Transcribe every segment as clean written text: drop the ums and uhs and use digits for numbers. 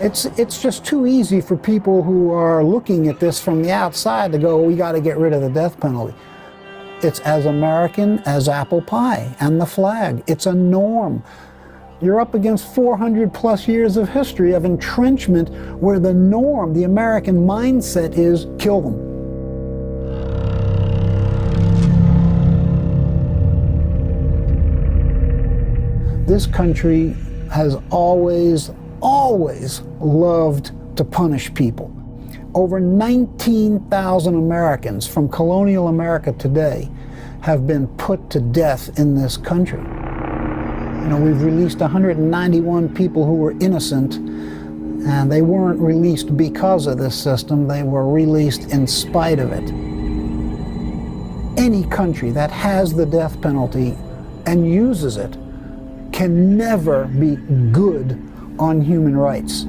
It's just too easy for people who are looking at this from the outside to go, we got to get rid of the death penalty. It's as American as apple pie and the flag. It's a norm. You're up against 400 plus years of history of entrenchment where the norm, the American mindset is kill them. This country has always loved to punish people. Over 19,000 Americans from colonial America today have been put to death in this country. You know, we've released 191 people who were innocent, and they weren't released because of this system, they were released in spite of it. Any country that has the death penalty and uses it can never be good on human rights.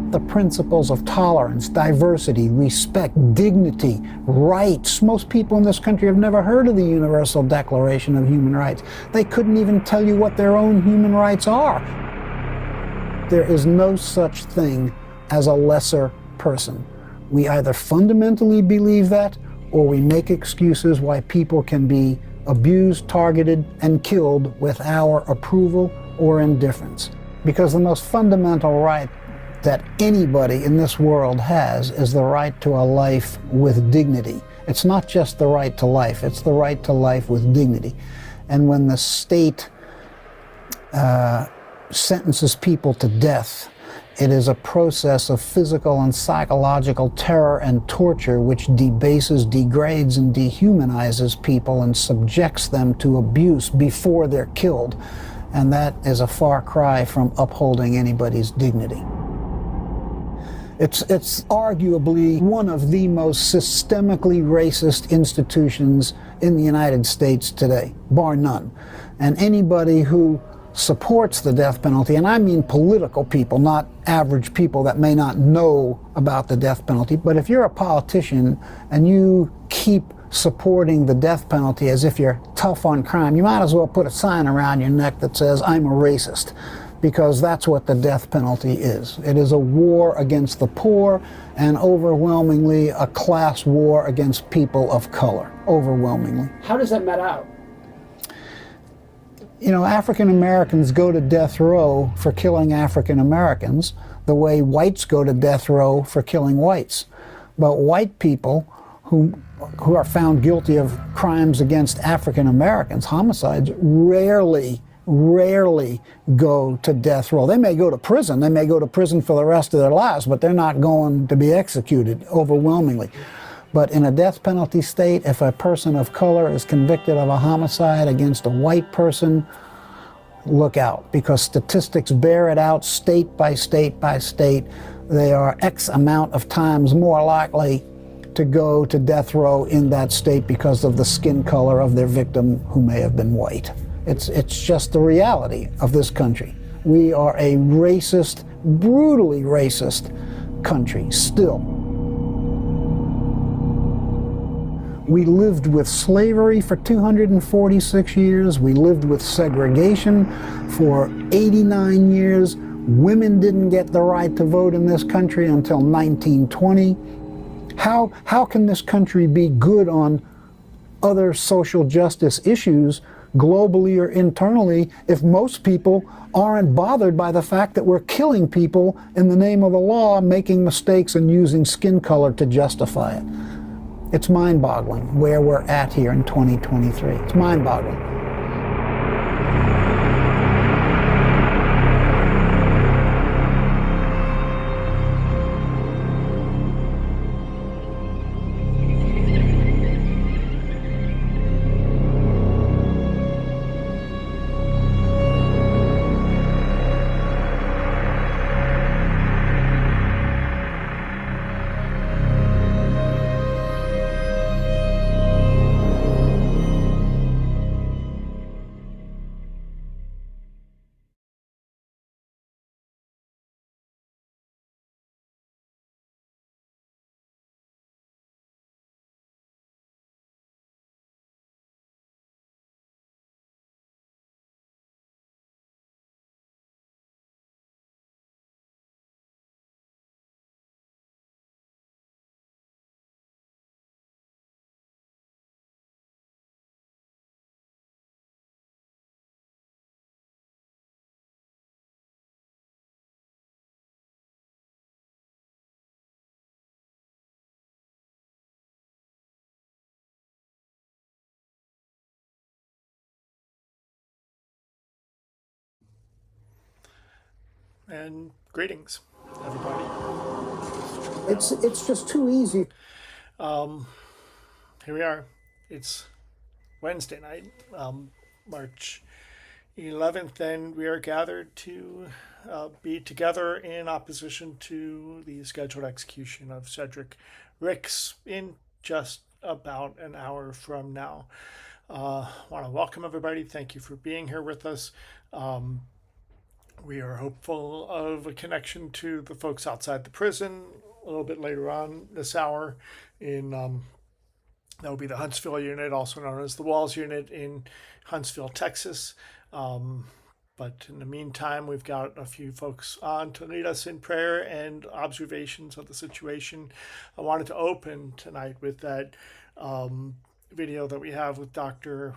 The principles of tolerance, diversity, respect, dignity, rights. Most people in this country have never heard of the Universal Declaration of Human Rights. They couldn't even tell you what their own human rights are. There is no such thing as a lesser person. We either fundamentally believe that, or we make excuses why people can be abused, targeted, and killed with our approval or indifference. Because the most fundamental right that anybody in this world has is the right to a life with dignity. It's not just the right to life, it's the right to life with dignity. And when the state sentences people to death, it is a process of physical and psychological terror and torture which debases, degrades, and dehumanizes people and subjects them to abuse before they're killed. And that is a far cry from upholding anybody's dignity. It's arguably one of the most systemically racist institutions in the United States today, bar none. And anybody who supports the death penalty, and I mean political people, not average people that may not know about the death penalty, but if you're a politician and you keep supporting the death penalty as if you're tough on crime, you might as well put a sign around your neck that says, I'm a racist, because that's what the death penalty is. It is a war against the poor and overwhelmingly a class war against people of color, overwhelmingly. How does that net out? You know, African Americans go to death row for killing African Americans the way whites go to death row for killing whites. But white people who are found guilty of crimes against African Americans, homicides, rarely go to death row. They may go to prison. They may go to prison for the rest of their lives, but they're not going to be executed overwhelmingly. But in a death penalty state, if a person of color is convicted of a homicide against a white person, look out, because statistics bear it out state by state by state. They are X amount of times more likely to go to death row in that state because of the skin color of their victim who may have been white. It's just the reality of this country. We are a racist, brutally racist country still. We lived with slavery for 246 years. We lived with segregation for 89 years. Women didn't get the right to vote in this country until 1920. How can this country be good on other social justice issues globally or internally if most people aren't bothered by the fact that we're killing people in the name of the law, making mistakes and using skin color to justify it? It's mind-boggling where we're at here in 2023. It's mind-boggling. And greetings, everybody. It's just too easy. Here we are. It's Wednesday night, March 11th, and we are gathered to be together in opposition to the scheduled execution of Cedrick Ricks in just about an hour from now. Want to welcome everybody. Thank you for being here with us. We are hopeful of a connection to the folks outside the prison a little bit later on this hour. That will be the Huntsville unit, also known as the Walls unit in Huntsville, Texas. But in the meantime, we've got a few folks on to lead us in prayer and observations of the situation. I wanted to open tonight with that video that we have with Dr.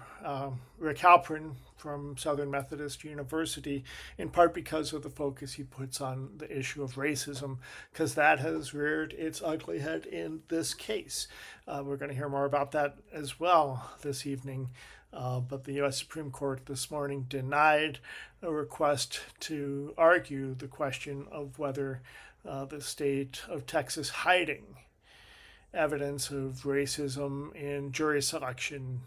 Rick Halpern from Southern Methodist University, in part because of the focus he puts on the issue of racism, because that has reared its ugly head in this case. We're going to hear more about that as well this evening. But the U.S. Supreme Court this morning denied a request to argue the question of whether the state of Texas hiding evidence of racism in jury selection,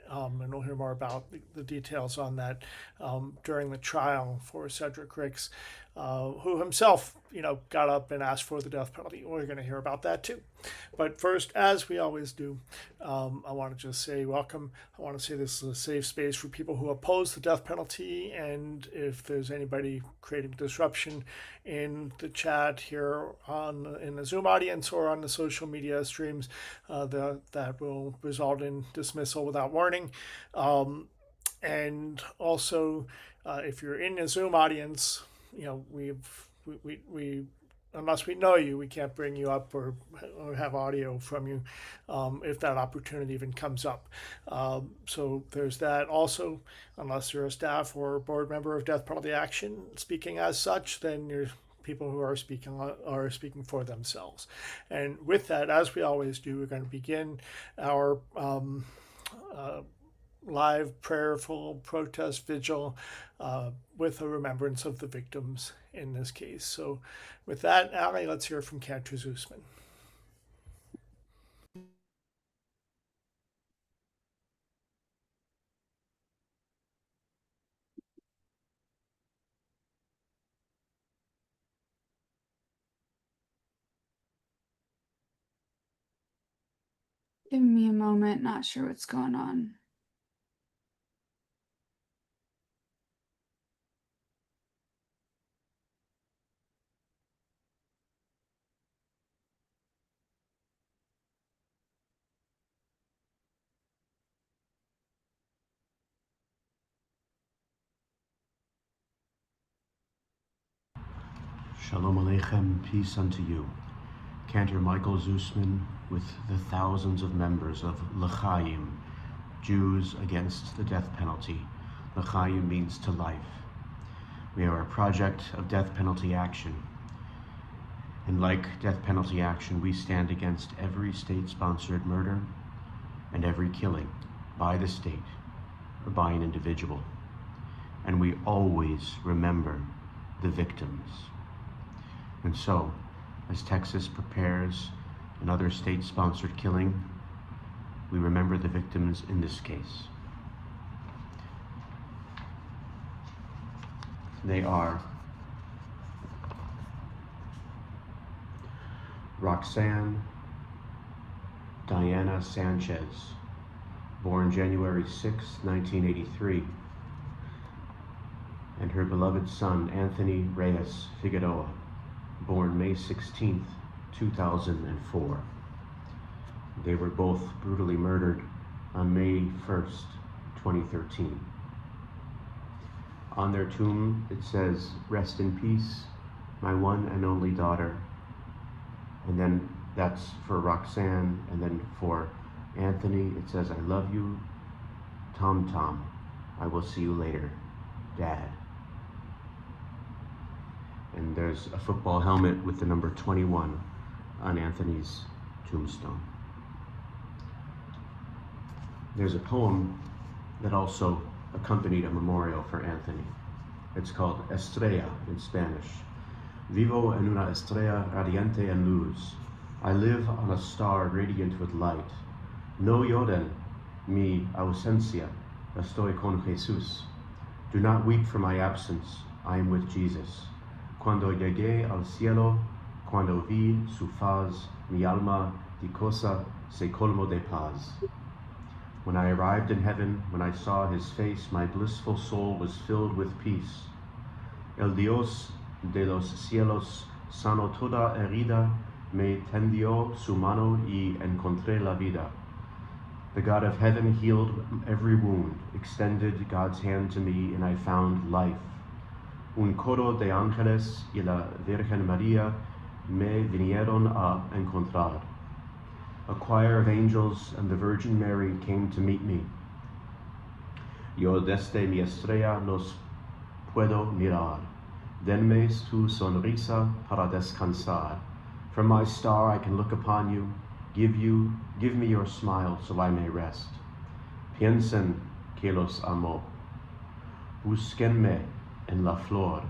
and we'll hear more about the details on that during the trial for Cedrick Ricks, who himself, got up and asked for the death penalty. We're going to hear about that too. But first, as we always do, I want to just say welcome. I want to say this is a safe space for people who oppose the death penalty, and if there's anybody creating disruption in the chat here in the Zoom audience or on the social media streams, that will result in dismissal without warning. And also, if you're in the Zoom audience, we unless we know you, we can't bring you up or have audio from you if that opportunity even comes up. So there's that. Also, unless you're a staff or board member of Death Penalty Action speaking as such, then you're people who are speaking for themselves. And with that, as we always do, we're going to begin our live prayerful protest vigil with a remembrance of the victims in this case. So with that, Ali, let's hear from Cantor Zusman. Give me a moment, not sure what's going on. Shalom Aleichem, peace unto you. Cantor Michael Zusman with the thousands of members of L'chaim, Jews Against the Death Penalty. L'chaim means to life. We are a project of death penalty action. And like death penalty action, we stand against every state-sponsored murder and every killing by the state or by an individual. And we always remember the victims. And so, as Texas prepares another state-sponsored killing, we remember the victims in this case. They are Roxann Diana Sanchez, born January 6, 1983, and her beloved son Anthony Reyes Figueroa, born May 16, 2004. They were both brutally murdered on May 1st, 2013. On their tomb, it says, "Rest in peace, my one and only daughter." And then that's for Roxann, and then for Anthony, it says, "I love you, Tom Tom. I will see you later, Dad." And there's a football helmet with the number 21 on Anthony's tombstone. There's a poem that also accompanied a memorial for Anthony. It's called Estrella in Spanish, Vivo en una estrella radiante en luz. I live on a star radiant with light. No lloren mi ausencia, estoy con Jesús. Do not weep for my absence, I am with Jesus. Cuando llegué al cielo, cuando vi su faz, mi alma dichosa se colmó de paz. When I arrived in heaven, when I saw his face, my blissful soul was filled with peace. El Dios de los cielos sanó toda herida, me tendió su mano y encontré la vida. The God of heaven healed every wound, extended God's hand to me, and I found life. Un coro de ángeles y la Virgen María me vinieron a encontrar. A choir of angels and the Virgin Mary came to meet me. Yo desde mi estrella los puedo mirar. Denme tu sonrisa para descansar. From my star I can look upon you. Give me your smile so I may rest. Piensen que los amo. Búsquenme en la flor,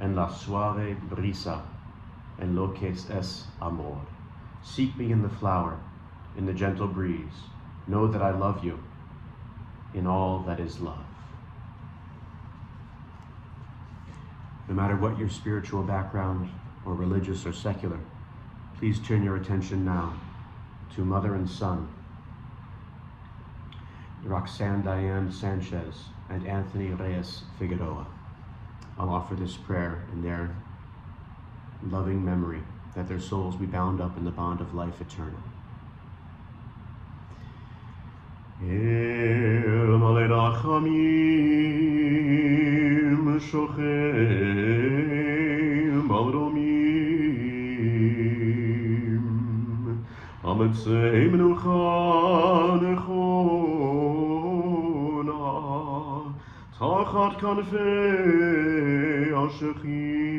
en la suave brisa, en lo que es amor. Seek me in the flower, in the gentle breeze. Know that I love you in all that is love. No matter what your spiritual background, or religious or secular, please turn your attention now to mother and son, Roxann Diane Sanchez and Anthony Reyes Figueroa. I'll offer this prayer in their loving memory, that their souls be bound up in the bond of life eternal. El malei rachamim shochem b'mromim ametzei menucha nechona tachat kanfei hashechina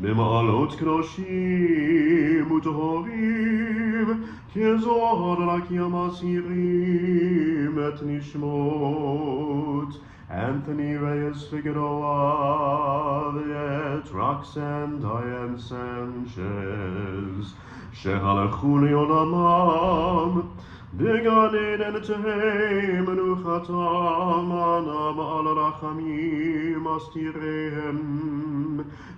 במעלות קדושים וטהורים, כזוהר רק המסירים את נשמות Anthony Reyes Figueroa ואת Roxann Diane Sanchez, שהלכו לעולמם בגן עדן תהא מנוחתם, אנא מעל רחמים אסתירם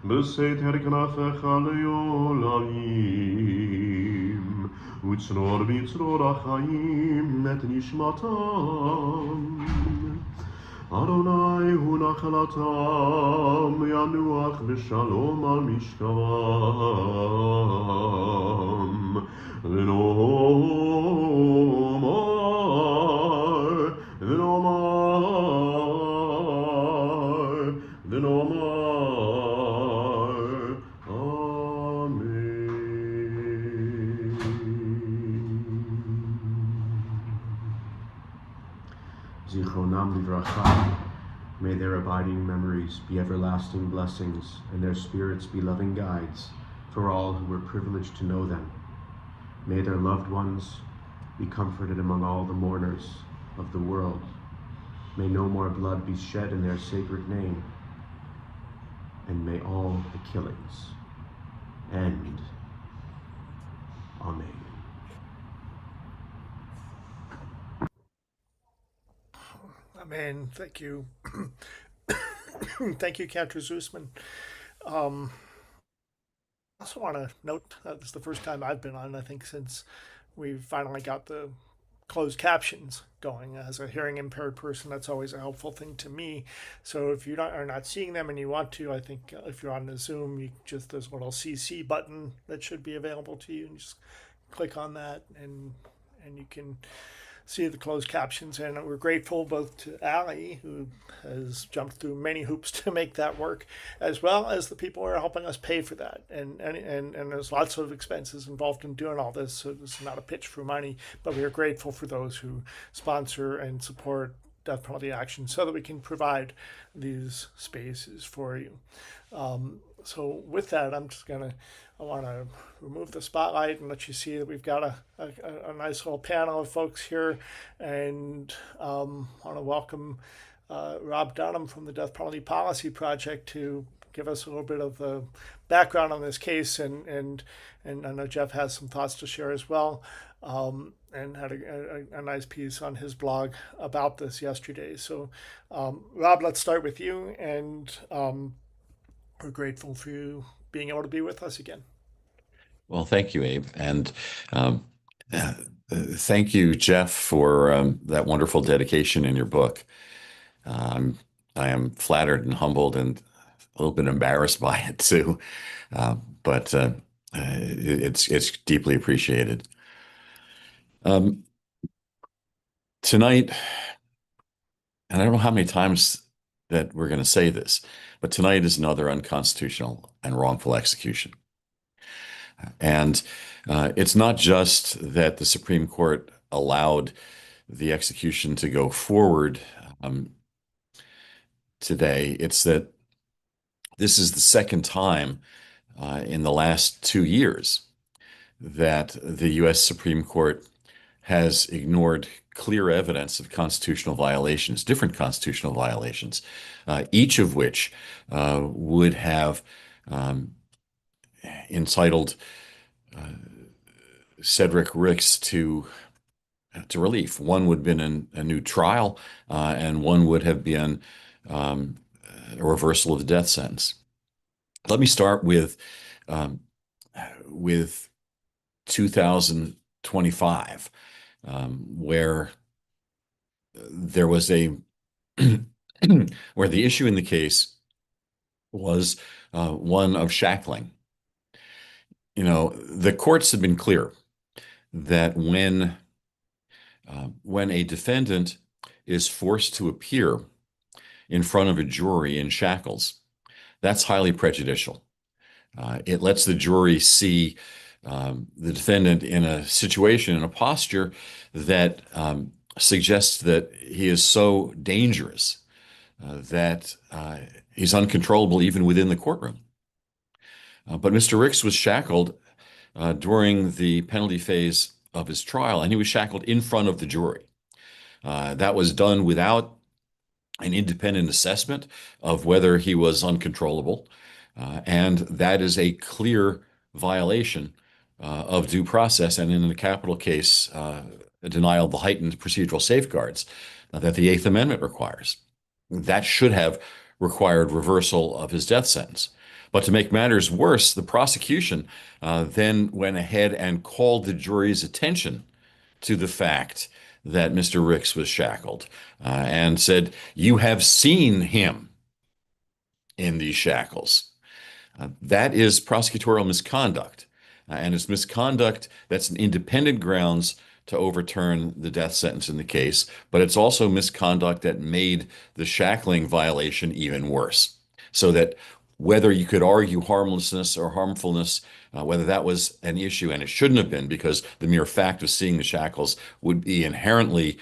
בסתר כנפיך לעולמים, וצרור בצרור החיים את נשמתם. אדוני הוא נחלתם, ינוח בשלום על משכבם, ונאמר, אמן. זיכרונם לברכה. May their abiding memories be everlasting blessings, and their spirits be loving guides for all who were privileged to know them. May their loved ones be comforted among all the mourners of the world. May no more blood be shed in their sacred name, and may all the killings end. Amen. Amen. Thank you. Thank you, Cantor Zusman. I also want to note that this is the first time I've been on, I think, since we finally got the closed captions going. As a hearing impaired person, that's always a helpful thing to me. So if you are not seeing them and you want to, I think if you're on the Zoom, there's a little CC button that should be available to you, and just click on that, and you can see the closed captions. And we're grateful both to Allie, who has jumped through many hoops to make that work, as well as the people who are helping us pay for that. And there's lots of expenses involved in doing all this, so this is not a pitch for money, but we are grateful for those who sponsor and support death penalty action so that we can provide these spaces for you. So with that, I want to remove the spotlight and let you see that we've got a nice little panel of folks here, and want to welcome Rob Dunham from the Death Penalty Policy Project to give us a little bit of the background on this case, and I know Jeff has some thoughts to share as well, and had a nice piece on his blog about this yesterday. So, Rob, let's start with you, and we're grateful for you being able to be with us again. Well, thank you, Abe, and um, thank you, Jeff, for that wonderful dedication in your book. Um, I am flattered and humbled and a little bit embarrassed by it too, but it's deeply appreciated. Tonight, and I don't know how many times that we're going to say this, but tonight is another unconstitutional and wrongful execution. And it's not just that the Supreme Court allowed the execution to go forward today, it's that this is the second time in the last 2 years that the U.S. Supreme Court has ignored clear evidence of constitutional violations, different constitutional violations, each of which would have entitled Cedrick Ricks to relief. One would have been a new trial, and one would have been a reversal of the death sentence. Let me start with 2025, where there was where the issue in the case was one of shackling. You know, the courts have been clear that when a defendant is forced to appear in front of a jury in shackles, that's highly prejudicial. It lets the jury see the defendant in a situation, in a posture that suggests that he is so dangerous that he's uncontrollable even within the courtroom. But Mr. Ricks was shackled during the penalty phase of his trial, and he was shackled in front of the jury. That was done without an independent assessment of whether he was uncontrollable, and that is a clear violation of due process, and in a capital case, a denial of the heightened procedural safeguards that the Eighth Amendment requires. That should have required reversal of his death sentence. But to make matters worse, the prosecution then went ahead and called the jury's attention to the fact that Mr. Ricks was shackled and said, "You have seen him in these shackles." That is prosecutorial misconduct, and it's misconduct that's an independent grounds to overturn the death sentence in the case, but it's also misconduct that made the shackling violation even worse. So that whether you could argue harmlessness or harmfulness, whether that was an issue, and it shouldn't have been, because the mere fact of seeing the shackles would be inherently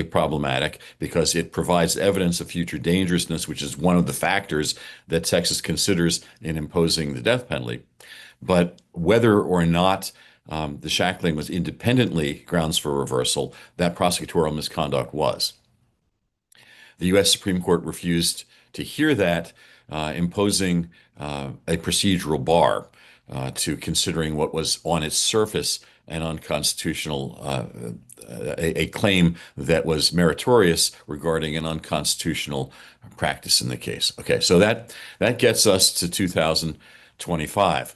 problematic, because it provides evidence of future dangerousness, which is one of the factors that Texas considers in imposing the death penalty. But whether or not the shackling was independently grounds for reversal, that prosecutorial misconduct was. The U.S. Supreme Court refused to hear that, imposing a procedural bar to considering what was on its surface an unconstitutional, a claim that was meritorious regarding an unconstitutional practice in the case. Okay, so that gets us to 2025.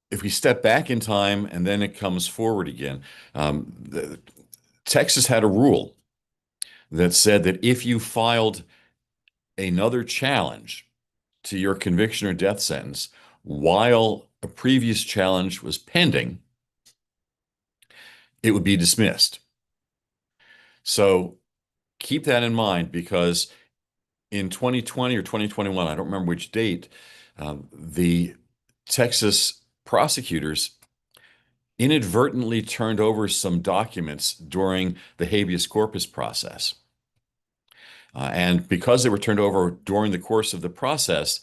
If we step back in time and then it comes forward again, Texas had a rule that said that if you filed another challenge to your conviction or death sentence while a previous challenge was pending, it would be dismissed. So keep that in mind, because in 2020 or 2021, I don't remember which date, the Texas prosecutors inadvertently turned over some documents during the habeas corpus process. And because they were turned over during the course of the process,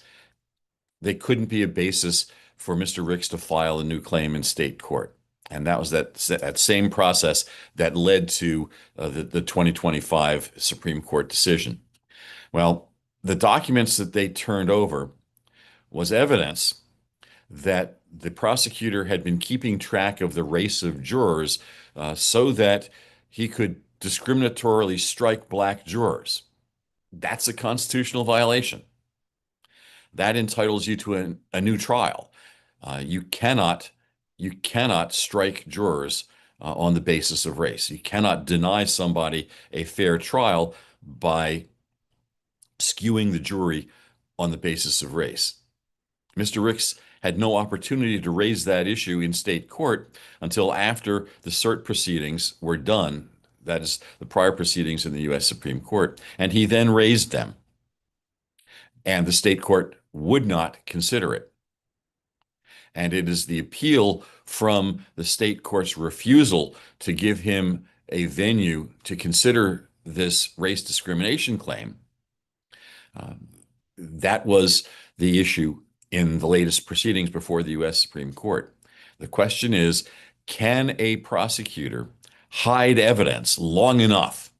they couldn't be a basis for Mr. Ricks to file a new claim in state court. And that was that same process that led to the 2025 Supreme Court decision. Well, the documents that they turned over was evidence that the prosecutor had been keeping track of the race of jurors so that he could discriminatorily strike black jurors. That's a constitutional violation. That entitles you to a new trial. You cannot strike jurors on the basis of race. You cannot deny somebody a fair trial by skewing the jury on the basis of race. Mr. Ricks had no opportunity to raise that issue in state court until after the cert proceedings were done. That is, the prior proceedings in the U.S. Supreme Court. And he then raised them. And the state court would not consider it. And it is the appeal from the state court's refusal to give him a venue to consider this race discrimination claim. That was the issue in the latest proceedings before the U.S. Supreme Court. The question is, can a prosecutor hide evidence long enough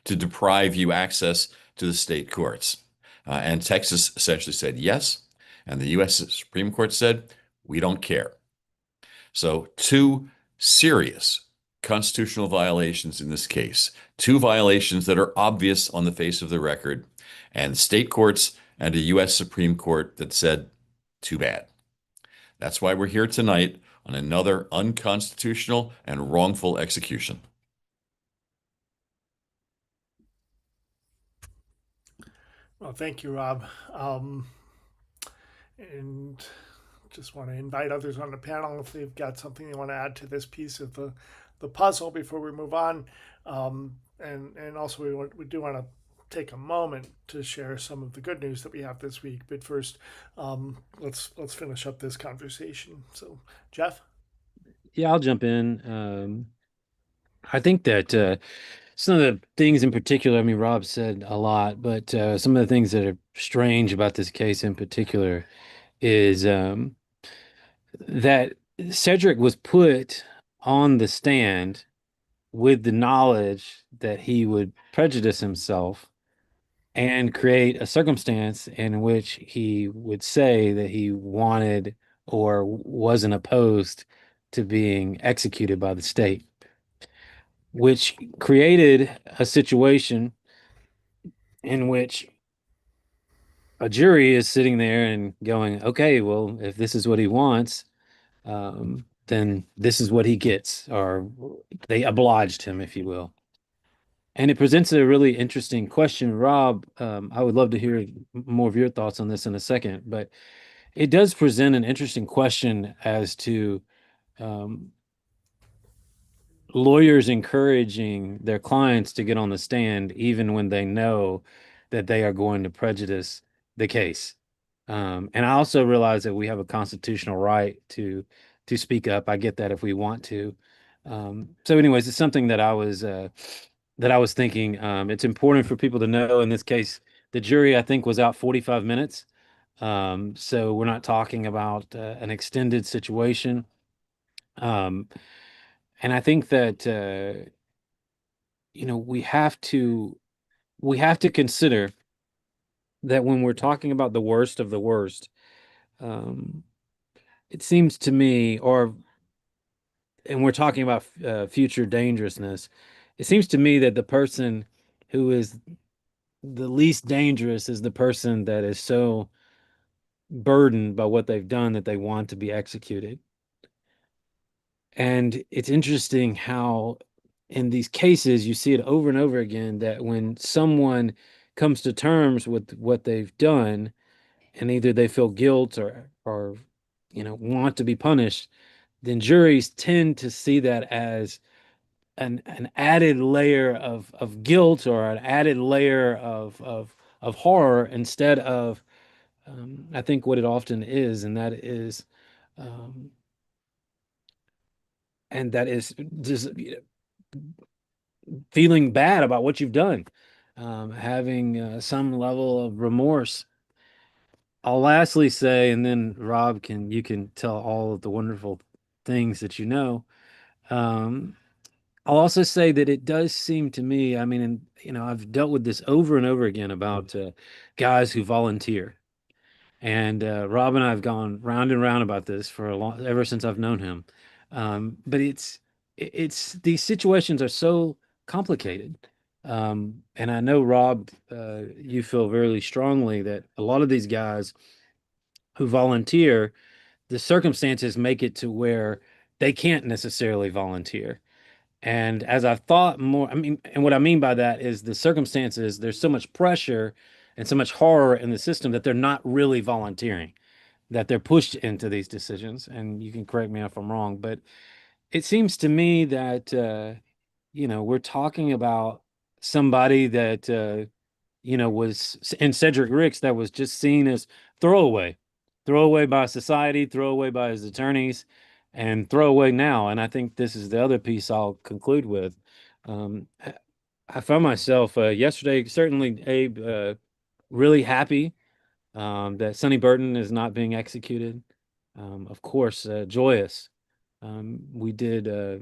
to deprive you access to the state courts? And Texas essentially said yes, and the U.S. Supreme Court said, we don't care. So two serious constitutional violations in this case, two violations that are obvious on the face of the record, and state courts and a U.S. Supreme Court that said, too bad. That's why we're here tonight on another unconstitutional and wrongful execution. Well, thank you, Rob. And just want to invite others on the panel if they've got something they want to add to this piece of the puzzle before we move on. And also we do want to take a moment to share some of the good news that we have this week. But first, let's finish up this conversation. So, Jeff? Yeah, I'll jump in. I think that some of the things in particular, I mean, Rob said a lot, but some of the things that are strange about this case in particular is that Cedrick was put on the stand with the knowledge that he would prejudice himself and create a circumstance in which he would say that he wanted or wasn't opposed to being executed by the state, which created a situation in which a jury is sitting there and going, okay, well, if this is what he wants, then this is what he gets, or they obliged him, if you will. And it presents a really interesting question. Rob, I would love to hear more of your thoughts on this in a second, but it does present an interesting question as to lawyers encouraging their clients to get on the stand even when they know that they are going to prejudice the case. And I also realize that we have a constitutional right to speak up. I get that if we want to. So anyways, it's something that I was thinking. It's important for people to know. In this case, the jury, I think, was out 45 minutes. So we're not talking about an extended situation. And I think that we have to consider that when we're talking about the worst of the worst, it seems to me, and we're talking about future dangerousness, it seems to me that the person who is the least dangerous is the person that is so burdened by what they've done that they want to be executed. And it's interesting how in these cases you see it over and over again, that when someone comes to terms with what they've done and either they feel guilt or want to be punished, then juries tend to see that as an added layer of guilt or an added layer of horror instead of I think what it often is, and that is just feeling bad about what you've done, having some level of remorse. I'll lastly say, and then Rob, you can tell all of the wonderful things that you know. Um, I'll also say that it does seem to me, I mean, and I've dealt with this over and over again about guys who volunteer. And Rob and I have gone round and round about this for a long, ever since I've known him. But it's these situations are so complicated. And I know, Rob, you feel very strongly that a lot of these guys who volunteer, the circumstances make it to where they can't necessarily volunteer. And as I've thought more, I mean, and what I mean by that is the circumstances, there's so much pressure and so much horror in the system that they're not really volunteering, that they're pushed into these decisions. And you can correct me if I'm wrong, but it seems to me that, we're talking about somebody that, was in Cedrick Ricks that was just seen as throwaway, throwaway by society, throwaway by his attorneys, and throwaway now. And I think this is the other piece I'll conclude with. I found myself yesterday, certainly, Abe, really happy that Sonny Burton is not being executed. Of course, joyous. We did, a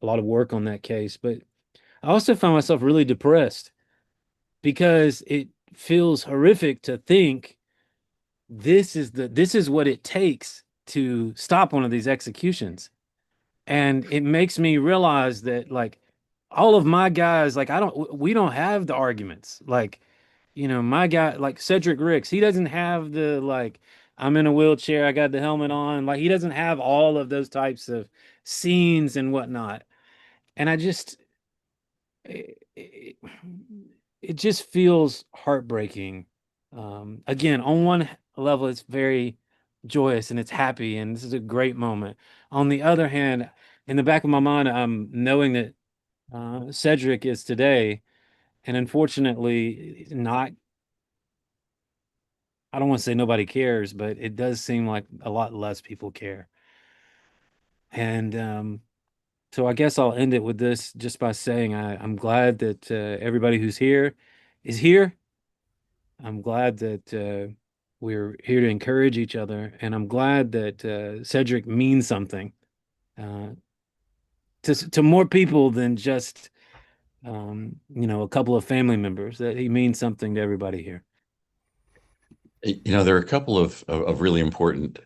lot of work on that case, but I also found myself really depressed because it feels horrific to think this is what it takes to stop one of these executions. And it makes me realize that, like, all of my guys, like, we don't have the arguments. Like, my guy, like Cedrick Ricks, he doesn't have the, like, I'm in a wheelchair, I got the helmet on. Like, he doesn't have all of those types of scenes and whatnot. And I just, it, it just feels heartbreaking. Again, on one level, it's very joyous and it's happy, and this is a great moment. On the other hand, in the back of my mind, I'm knowing that Cedrick is today, and unfortunately, not. I don't want to say nobody cares, but it does seem like a lot less people care. And so I guess I'll end it with this just by saying I'm glad that everybody who's here is here. I'm glad that we're here to encourage each other, and I'm glad that Cedrick means something uh, to more people than just a couple of family members. That he means something to everybody here. There are a couple of really important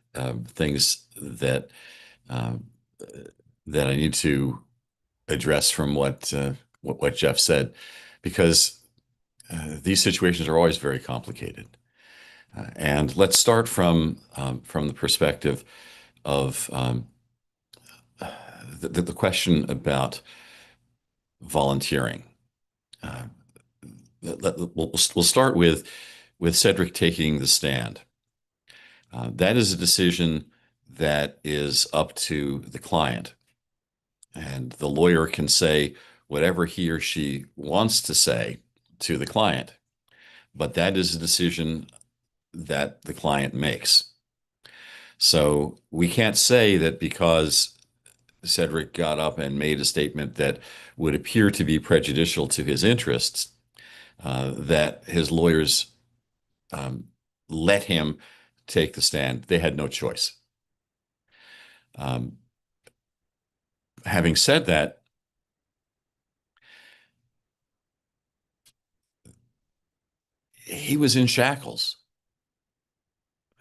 things um, that I need to address from what Jeff said, because these situations are always very complicated. And let's start from the perspective of the question about volunteering. Uh, we'll start with Cedrick taking the stand. That is a decision that is up to the client, and the lawyer can say whatever he or she wants to say to the client, but that is a decision that the client makes. So we can't say that because Cedrick got up and made a statement that would appear to be prejudicial to his interests, that his lawyers let him take the stand. They had no choice. Um, Having said that, he was in shackles.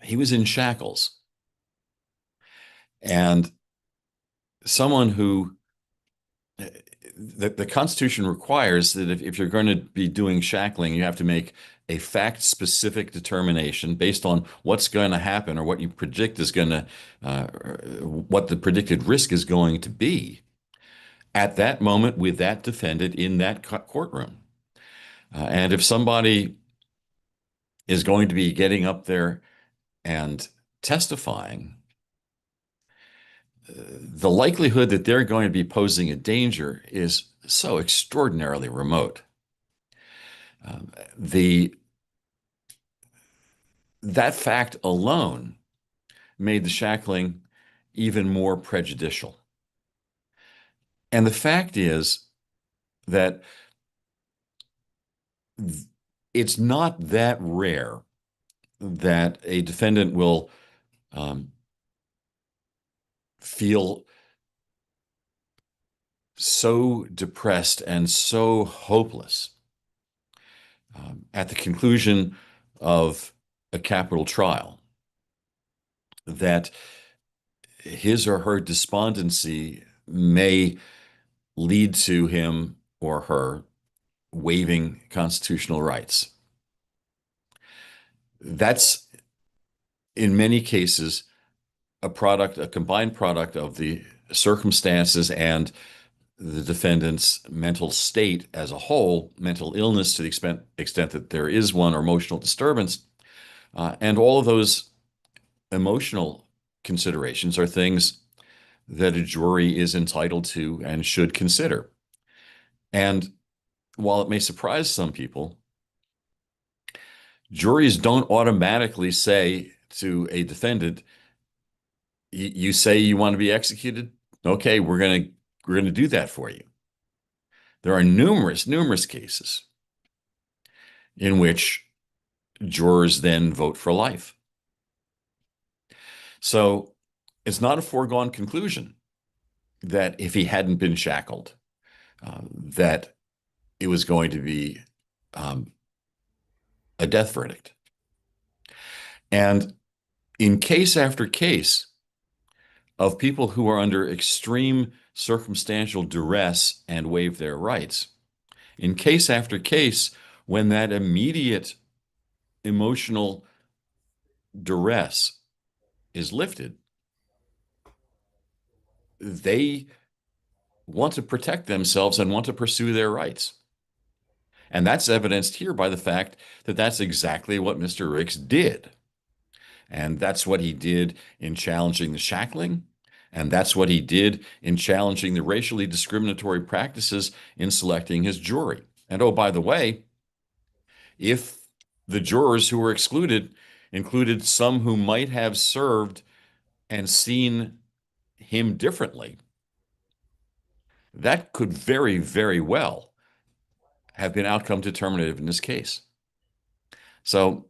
He was in shackles. And someone who the Constitution requires that if you're going to be doing shackling, you have to make a fact-specific determination based on what's going to happen or what you predict is going to, what the predicted risk is going to be at that moment with that defendant in that courtroom. And if somebody is going to be getting up there and testifying, the likelihood that they're going to be posing a danger is so extraordinarily remote. The That fact alone made the shackling even more prejudicial. And the fact is that it's not that rare that a defendant will feel so depressed and so hopeless at the conclusion of a capital trial that his or her despondency may lead to him or her waiving constitutional rights. That's, in many cases, a combined product of the circumstances and the defendant's mental state as a whole, mental illness to the extent that there is one, or emotional disturbance. And all of those emotional considerations are things that a jury is entitled to and should consider. And while it may surprise some people, juries don't automatically say to a defendant, you say you want to be executed? Okay, we're going to do that for you. There are numerous cases in which jurors then vote for life. So it's not a foregone conclusion that if he hadn't been shackled, that it was going to be a death verdict. And in case after case of people who are under extreme circumstantial duress and waive their rights, in case after case, when that immediate emotional duress is lifted, they want to protect themselves and want to pursue their rights. And that's evidenced here by the fact that that's exactly what Mr. Ricks did. And that's what he did in challenging the shackling. And that's what he did in challenging the racially discriminatory practices in selecting his jury. And oh, by the way, if the jurors who were excluded included some who might have served and seen him differently, that could very, very well have been outcome determinative in this case. So,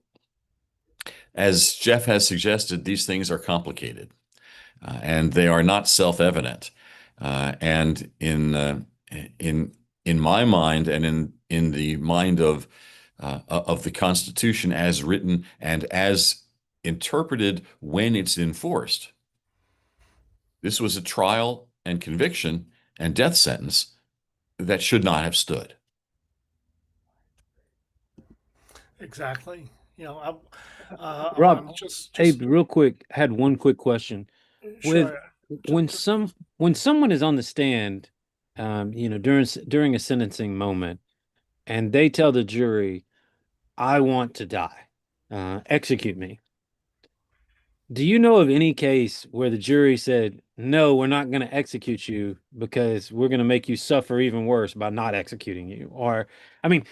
as Jeff has suggested, these things are complicated, and they are not self-evident. And in my mind, and in the mind of the Constitution as written and as interpreted when it's enforced, this was a trial and conviction and death sentence that should not have stood. Exactly. You know, Rob, just hey, real quick, had one quick question. With sure. when Just when someone is on the stand, during a sentencing moment, and they tell the jury, "I want to die, execute me." Do you know of any case where the jury said, "No, we're not going to execute you because we're going to make you suffer even worse by not executing you"? Or, I mean,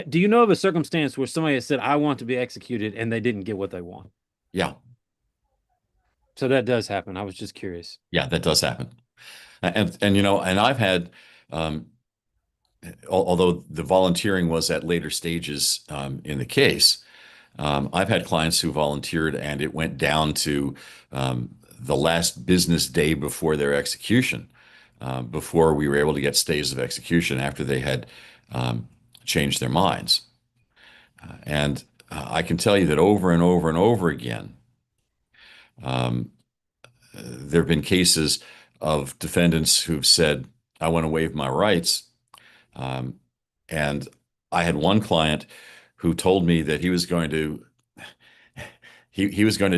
do you know of a circumstance where somebody has said, "I want to be executed," and they didn't get what they want? Yeah, So that does happen. I was just curious. yeah, that does happen. And I've had, um, although the volunteering was at later stages in the case, I've had clients who volunteered and it went down to the last business day before their execution, before we were able to get stays of execution after they had changed their minds. And I can tell you that over and over and over again, um, there have been cases of defendants who've said, I want to waive my rights. Um, and I had one client who told me that he was going to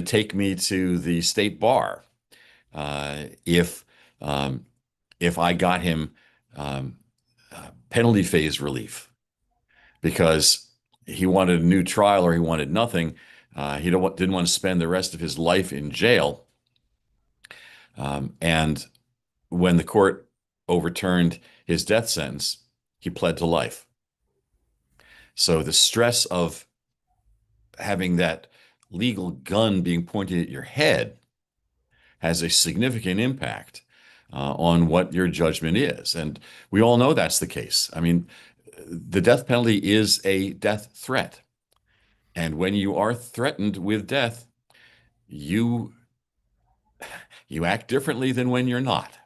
take me to the state bar if I got him penalty phase relief, because he wanted a new trial or he wanted nothing. He didn't want to spend the rest of his life in jail. And when the court overturned his death sentence, he pled to life. So the stress of having that legal gun being pointed at your head has a significant impact on what your judgment is. And we all know that's the case. I mean, the death penalty is a death threat. And when you are threatened with death, you You act differently than when you're not.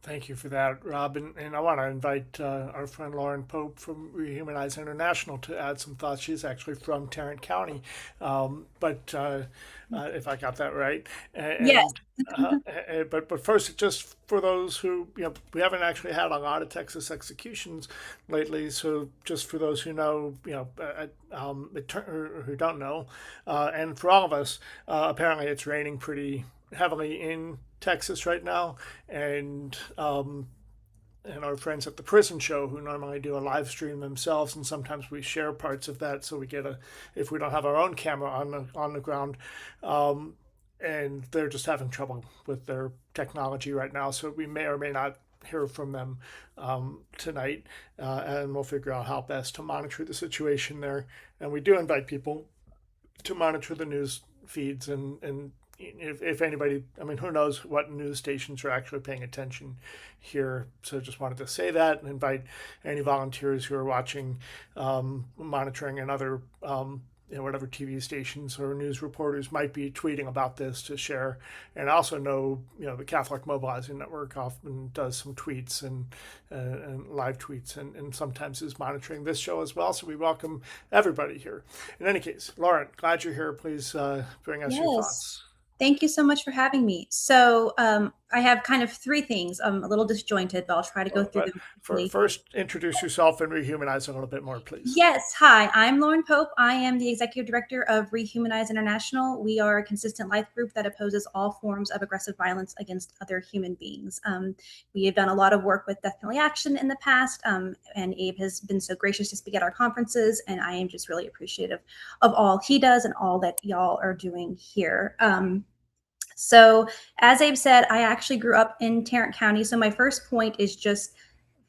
Thank you for that, Rob. And I want to invite our friend Lauren Pope from Rehumanize International to add some thoughts. She's actually from Tarrant County, but if I got that right. Yes. But first, just for those who, we haven't actually had a lot of Texas executions lately. So just for those who know, or who don't know, and for all of us, apparently it's raining pretty heavily in Texas right now, and our friends at the Prison Show, who normally do a live stream themselves, and sometimes we share parts of that, so we get if we don't have our own camera on the ground, and they're just having trouble with their technology right now, so we may or may not hear from them tonight, and we'll figure out how best to monitor the situation there. And we do invite people to monitor the news feeds and if anybody, I mean, who knows what news stations are actually paying attention here. So just wanted to say that and invite any volunteers who are watching, monitoring, and other, whatever TV stations or news reporters might be tweeting about this to share. And I also know, the Catholic Mobilizing Network often does some tweets and live tweets and sometimes is monitoring this show as well. So we welcome everybody here. In any case, Lauren, glad you're here. Please bring us your thoughts. Thank you so much for having me. So I have kind of three things. I'm a little disjointed, but I'll try to go through them quickly. First, introduce yourself and Rehumanize a little bit more, please. Yes. Hi, I'm Lauren Pope. I am the Executive Director of Rehumanize International. We are a consistent life group that opposes all forms of aggressive violence against other human beings. We have done a lot of work with Death Penalty Action in the past, and Abe has been so gracious to speak at our conferences, and I am just really appreciative of all he does and all that y'all are doing here. So as Abe said, I actually grew up in Tarrant County. So my first point is just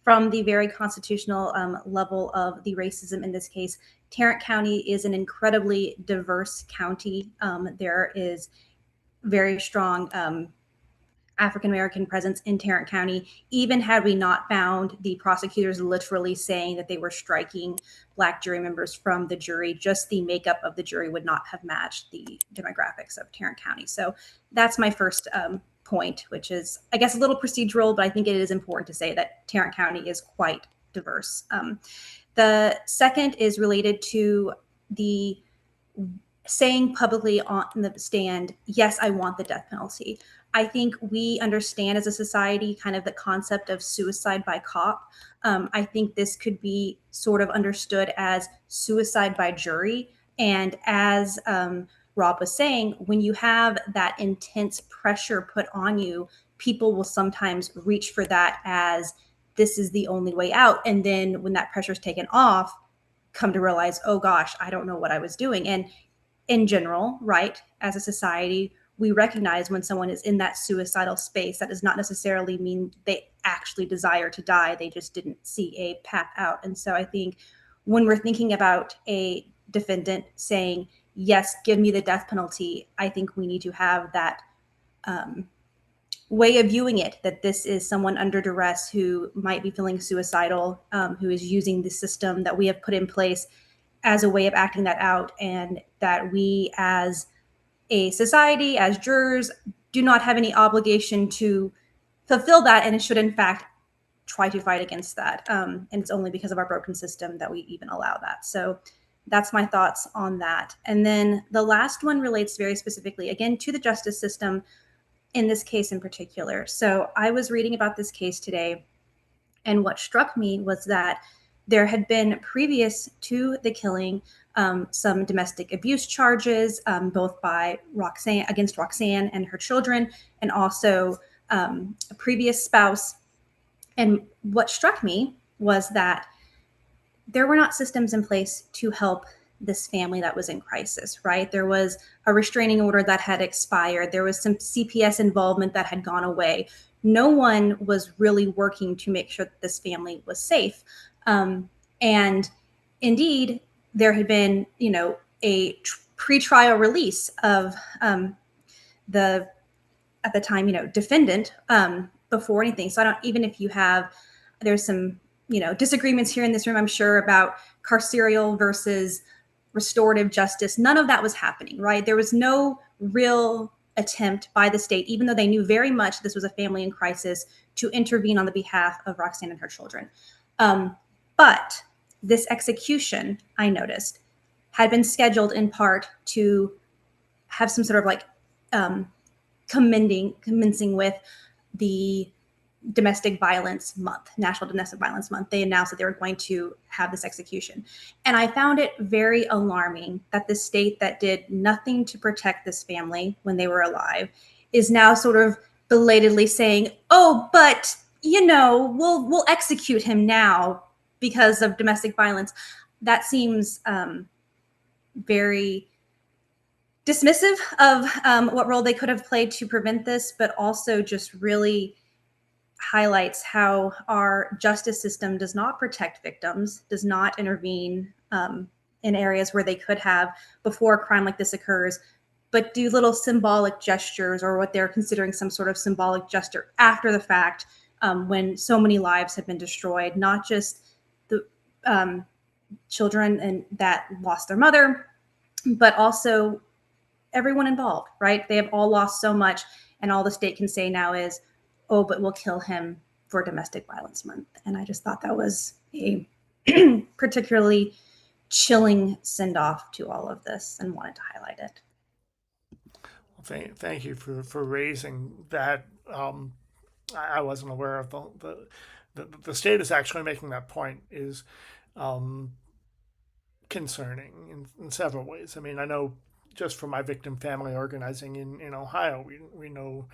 from the very constitutional level of the racism in this case. Tarrant County is an incredibly diverse county. There is very strong African-American presence in Tarrant County, even had we not found the prosecutors literally saying that they were striking Black jury members from the jury. Just the makeup of the jury would not have matched the demographics of Tarrant County. So that's my first point, which is, I guess, a little procedural, but I think it is important to say that Tarrant County is quite diverse. The second is related to the saying publicly on the stand, yes, I want the death penalty. I think we understand as a society kind of the concept of suicide by cop. I think this could be sort of understood as suicide by jury. And as Rob was saying, when you have that intense pressure put on you, people will sometimes reach for that as this is the only way out. And then when that pressure is taken off, come to realize, oh gosh, I don't know what I was doing. And in general, right, as a society, we recognize when someone is in that suicidal space, that does not necessarily mean they actually desire to die. They just didn't see a path out. And so I think when we're thinking about a defendant saying, yes, give me the death penalty, I think we need to have that way of viewing it, that this is someone under duress who might be feeling suicidal, who is using the system that we have put in place as a way of acting that out, and that we as a society, as jurors, do not have any obligation to fulfill that, and should in fact try to fight against that. And it's only because of our broken system that we even allow that. So that's my thoughts on that. And then the last one relates very specifically, again, to the justice system in this case in particular. So I was reading about this case today, and what struck me was that there had been previous to the killing some domestic abuse charges, both by Roxann, against Roxann and her children, and also a previous spouse. And what struck me was that there were not systems in place to help this family that was in crisis, right? There was a restraining order that had expired. There was some CPS involvement that had gone away. No one was really working to make sure that this family was safe. And indeed, there had been, a pretrial release of the, at the time, defendant before anything. So I don't, even if you have, there's some, disagreements here in this room, I'm sure, about carceral versus restorative justice, none of that was happening, right? There was no real attempt by the state, even though they knew very much this was a family in crisis, to intervene on the behalf of Roxann and her children. But this execution, I noticed, had been scheduled in part to have some sort of like commencing with the Domestic Violence Month, National Domestic Violence Month. They announced that they were going to have this execution. And I found it very alarming that the state that did nothing to protect this family when they were alive is now sort of belatedly saying, oh, but we'll execute him now because of domestic violence. That seems very dismissive of what role they could have played to prevent this, but also just really highlights how our justice system does not protect victims, does not intervene in areas where they could have before a crime like this occurs, but do little symbolic gestures, or what they're considering some sort of symbolic gesture after the fact, when so many lives have been destroyed, not just the children and that lost their mother, but also everyone involved, right? They have all lost so much, and all the state can say now is, oh, but we'll kill him for Domestic Violence Month. And I just thought that was a particularly chilling send-off to all of this, and wanted to highlight it. Well, thank you for raising that. I wasn't aware of the state is actually making that point is concerning in several ways. I mean, I know just from my victim family organizing in Ohio, we know,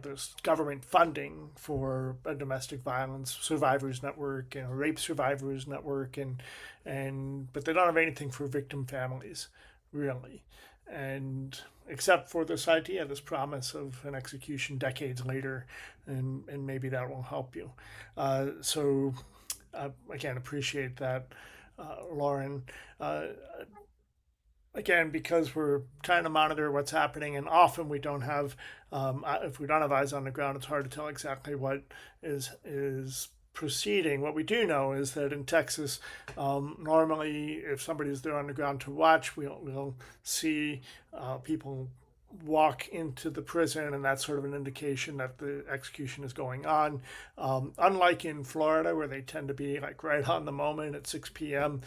there's government funding for a domestic violence survivors network and a rape survivors network, but they don't have anything for victim families, really. And except for this idea, this promise of an execution decades later, and maybe that will help you. So again, appreciate that, Lauren. Again, because we're trying to monitor what's happening, and often we don't have, if we don't have eyes on the ground, it's hard to tell exactly what is proceeding. What we do know is that in Texas, normally if somebody's there on the ground to watch, we'll see people walk into the prison, and that's sort of an indication that the execution is going on. Unlike in Florida, where they tend to be like right on the moment at 6 p.m.,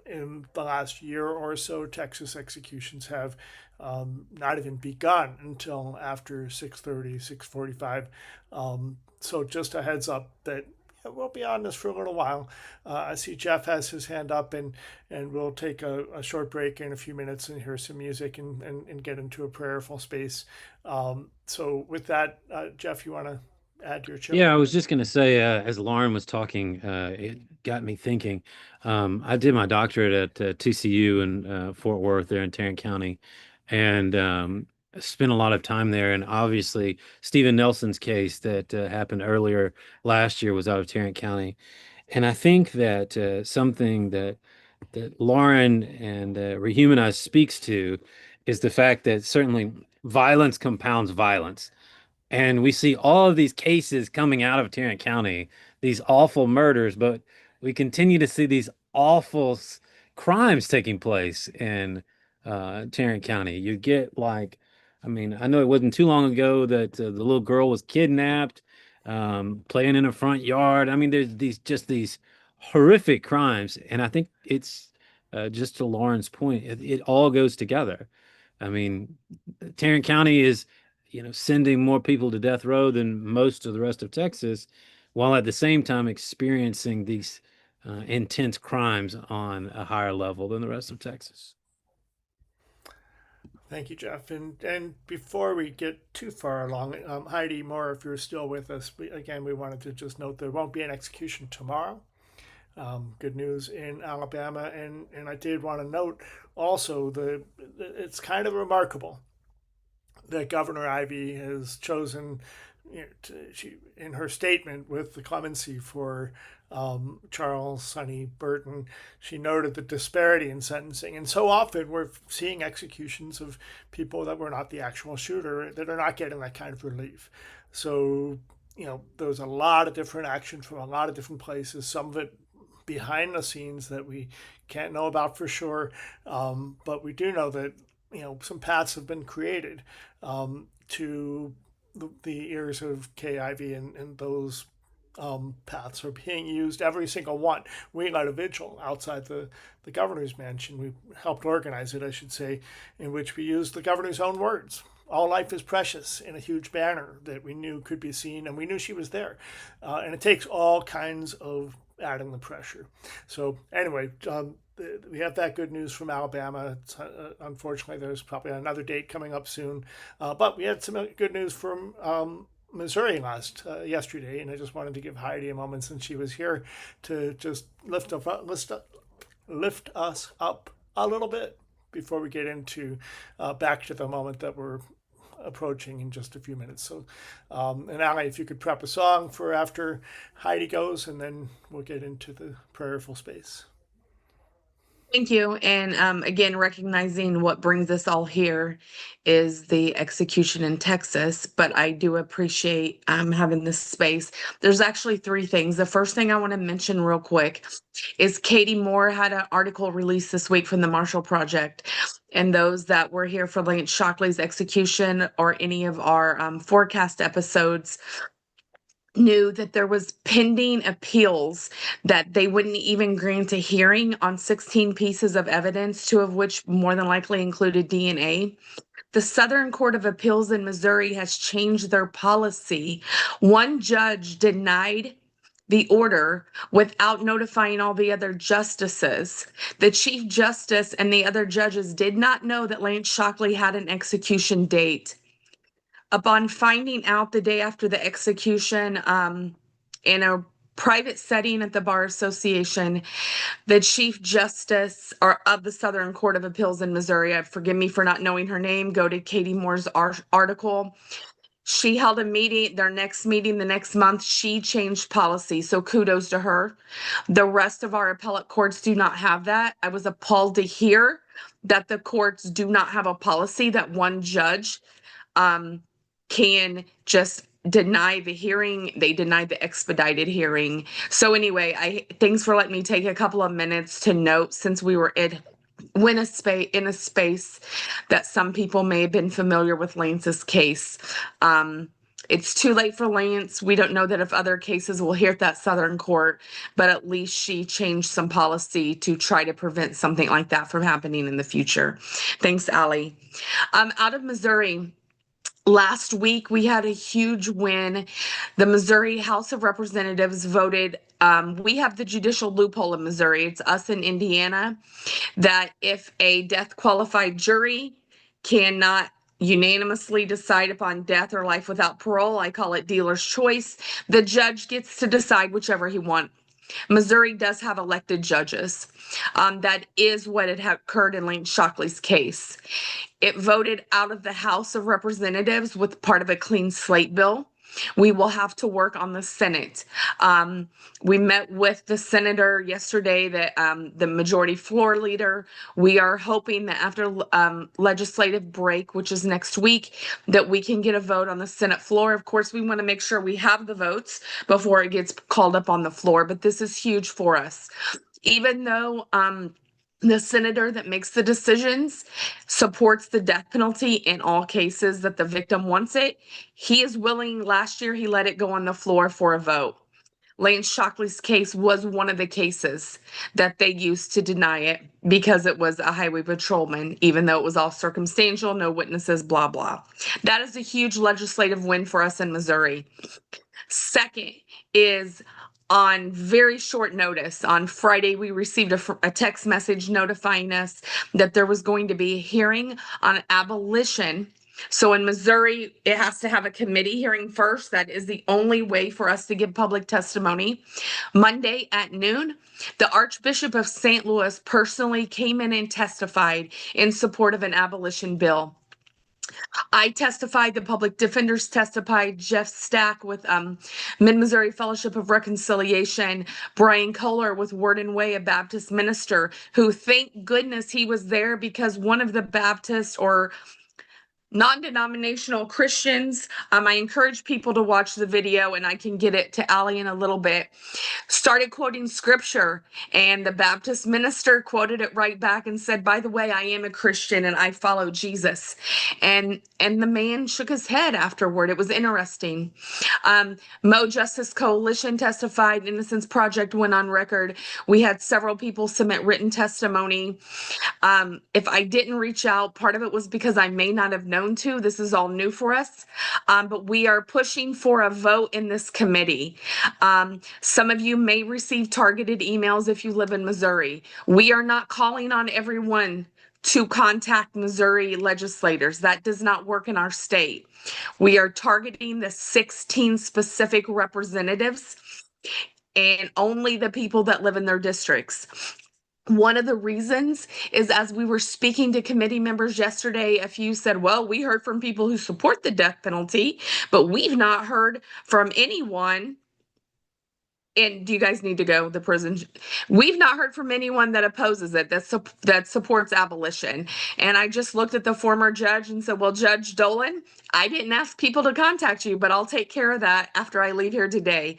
in the last year or so, Texas executions have not even begun until after 6:30, 6:45. So just a heads up that we'll be on this for a little while. I see Jeff has his hand up, and we'll take a short break in a few minutes and hear some music and get into a prayerful space. So with that, Jeff, you want to add your chip? Yeah, I was just going to say, as Lauren was talking, it got me thinking. I did my doctorate at TCU in Fort Worth there in Tarrant County, and spent a lot of time there. And obviously, Stephen Nelson's case that happened earlier last year was out of Tarrant County. And I think that something that Lauren and Rehumanize speaks to is the fact that certainly violence compounds violence. And we see all of these cases coming out of Tarrant County, these awful murders, but we continue to see these awful crimes taking place in Tarrant County. You get I know it wasn't too long ago that the little girl was kidnapped, playing in a front yard. I mean, there's these horrific crimes, and I think it's just to Lauren's point, it all goes together. I mean, Tarrant County is sending more people to death row than most of the rest of Texas, while at the same time experiencing these intense crimes on a higher level than the rest of Texas. Thank you, Jeff. And before we get too far along, Heidi Moore, if you're still with us, we wanted to just note there won't be an execution tomorrow. Good news in Alabama, and I did want to note also it's kind of remarkable that Governor Ivey has chosen, in her statement with the clemency for Charles Sonny Burton, she noted the disparity in sentencing. And so often we're seeing executions of people that were not the actual shooter that are not getting that kind of relief. So, there's a lot of different action from a lot of different places, some of it behind the scenes that we can't know about for sure. But we do know that, some paths have been created to the ears of KIV, and those paths are being used, every single one. We led a vigil outside the governor's mansion. We helped organize it, I should say, in which we used the governor's own words. All life is precious, in a huge banner that we knew could be seen, and we knew she was there. And it takes all kinds of adding the pressure. So anyway, we have that good news from Alabama. Unfortunately, there's probably another date coming up soon. But we had some good news from Missouri yesterday, and I just wanted to give Heidi a moment, since she was here, to just lift us up a little bit before we get into back to the moment that we're approaching in just a few minutes. So, and Ali, if you could prep a song for after Heidi goes, and then we'll get into the prayerful space. Thank you. And again, recognizing what brings us all here is the execution in Texas, but I do appreciate having this space. There's actually three things. The first thing I want to mention real quick is Katie Moore had an article released this week from the Marshall Project. And those that were here for Lance Shockley's execution or any of our forecast episodes knew that there was pending appeals, that they wouldn't even grant a hearing on 16 pieces of evidence, 2 of which more than likely included DNA. The Southern Court of Appeals in Missouri has changed their policy. One judge denied the order without notifying all the other justices. The Chief Justice and the other judges did not know that Lance Shockley had an execution date. Upon finding out the day after the execution, in a private setting at the Bar Association, the Chief Justice of the Southern Court of Appeals in Missouri, forgive me for not knowing her name, go to Katie Moore's article. She held a meeting, their next meeting the next month, she changed policy. So kudos to her. The rest of our appellate courts do not have that. I was appalled to hear that the courts do not have a policy that one judge can just deny the hearing. They denied the expedited hearing. So anyway, thanks for letting me take a couple of minutes to note, since we were in a space that some people may have been familiar with Lance's case. It's too late for Lance. We don't know that if other cases will hear at that Southern court, but at least she changed some policy to try to prevent something like that from happening in the future. Thanks, Allie. Out of Missouri, last week, we had a huge win. The Missouri House of Representatives voted. We have the judicial loophole in Missouri. It's us in Indiana, that if a death qualified jury cannot unanimously decide upon death or life without parole, I call it dealer's choice, the judge gets to decide whichever he wants. Missouri does have elected judges. That is what had occurred in Lance Shockley's case. It voted out of the House of Representatives with part of a clean slate bill. We will have to work on the Senate. We met with the senator yesterday, the majority floor leader. We are hoping that after legislative break, which is next week, that we can get a vote on the Senate floor. Of course, we want to make sure we have the votes before it gets called up on the floor, but this is huge for us. Even though the senator that makes the decisions supports the death penalty in all cases that the victim wants it, he is willing. Last year, he let it go on the floor for a vote. Lance Shockley's case was one of the cases that they used to deny it because it was a highway patrolman, even though it was all circumstantial, no witnesses, blah, blah. That is a huge legislative win for us in Missouri. Second is, on very short notice, on Friday, we received a text message notifying us that there was going to be a hearing on abolition. So in Missouri, it has to have a committee hearing first. That is the only way for us to give public testimony. Monday at noon, the Archbishop of St. Louis personally came in and testified in support of an abolition bill. I testified, the public defenders testified, Jeff Stack with Mid-Missouri Fellowship of Reconciliation, Brian Kohler with Word and Way, a Baptist minister, who, thank goodness he was there, because one of the Baptist, or non-denominational Christians, I encourage people to watch the video, and I can get it to Allie in a little bit, started quoting scripture, and the Baptist minister quoted it right back and said, by the way, I am a Christian and I follow Jesus. And the man shook his head afterward. It was interesting. Mo Justice Coalition testified. Innocence Project went on record. We had several people submit written testimony. If I didn't reach out, part of it was because I may not have known to. This is all new for us. But we are pushing for a vote in this committee. Some of you may receive targeted emails if you live in Missouri. We are not calling on everyone to contact Missouri legislators. That does not work in our state. We are targeting the 16 specific representatives and only the people that live in their districts. One of the reasons is, as we were speaking to committee members yesterday, a few said, well, we heard from people who support the death penalty, but we've not heard from anyone. And do you guys need to go? The prison. We've not heard from anyone that opposes it, that supports abolition. And I just looked at the former judge and said, well, Judge Dolan, I didn't ask people to contact you, but I'll take care of that after I leave here today.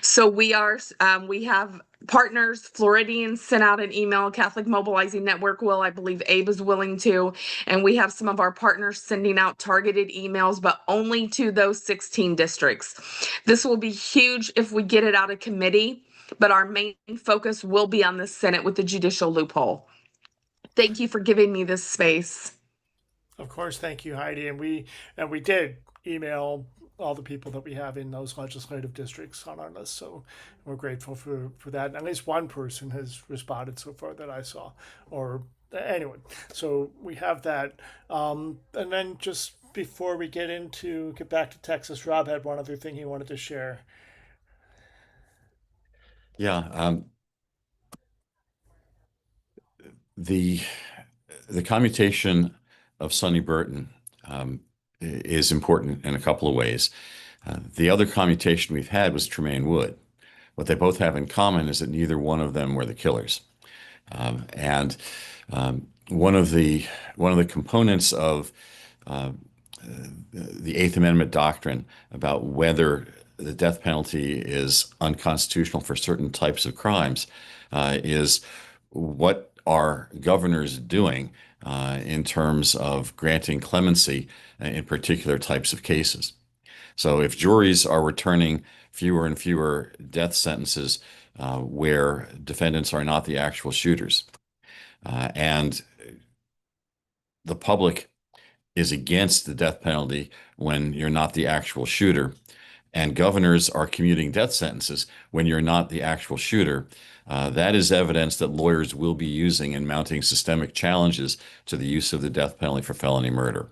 So we have partners. Floridians sent out an email. Catholic Mobilizing Network will. I believe Abe is willing to. And we have some of our partners sending out targeted emails, but only to those 16 districts. This will be huge if we get it out of committee, but our main focus will be on the Senate with the judicial loophole. Thank you for giving me this space. Of course, thank you, Heidi. And we did email all the people that we have in those legislative districts on our list. So we're grateful for that. And at least one person has responded so far that I saw, or anyway. So we have that. And then just before we get back to Texas, Rob had one other thing he wanted to share. Yeah. The commutation of Sonny Burton is important in a couple of ways. The other commutation we've had was Tremaine Wood. What they both have in common is that neither one of them were the killers. And one of the components of the Eighth Amendment doctrine about whether the death penalty is unconstitutional for certain types of crimes is what are governors doing in terms of granting clemency in particular types of cases. So if juries are returning fewer and fewer death sentences where defendants are not the actual shooters, and the public is against the death penalty when you're not the actual shooter, and governors are commuting death sentences when you're not the actual shooter, that is evidence that lawyers will be using in mounting systemic challenges to the use of the death penalty for felony murder.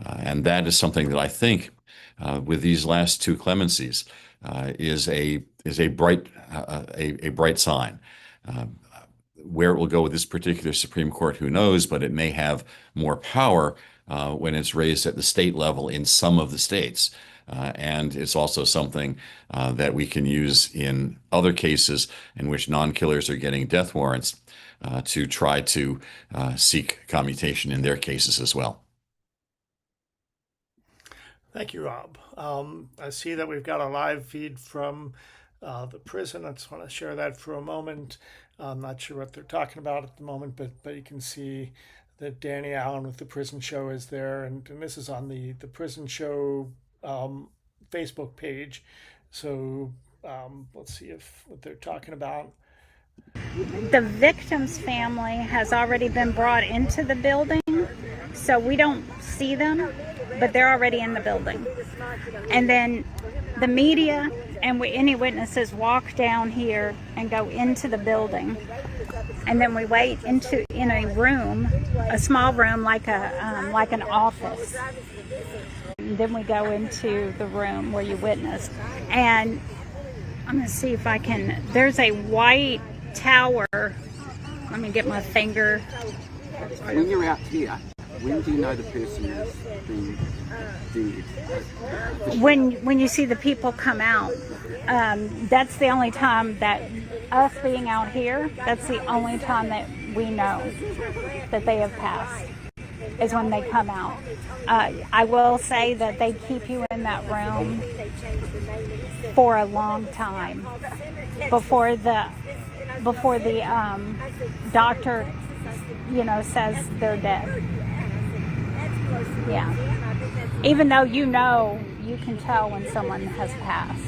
And that is something that I think with these last two clemencies is a bright sign. Where it will go with this particular Supreme Court, who knows, but it may have more power when it's raised at the state level in some of the states. And it's also something that we can use in other cases in which non-killers are getting death warrants to try to seek commutation in their cases as well. Thank you, Rob. I see that we've got a live feed from the prison. I just want to share that for a moment. I'm not sure what they're talking about at the moment, but you can see that Danny Allen with the Prison Show is there. And this is on the Prison Show Facebook page. So let's see what they're talking about. The victim's family has already been brought into the building, so we don't see them, but they're already in the building. And then the media and any witnesses walk down here and go into the building. And then we wait in a room, a small room like an office. And then we go into the room where you witnessed. And I'm going to see if I can, there's a white tower. Let me get my finger. When you're out here, when do you know the person has been dead? When you see the people come out, that's the only time that us being out here, that's the only time that we know that they have passed. is when they come out. I will say that they keep you in that room for a long time before the doctor, says they're dead. Yeah. Even though you can tell when someone has passed.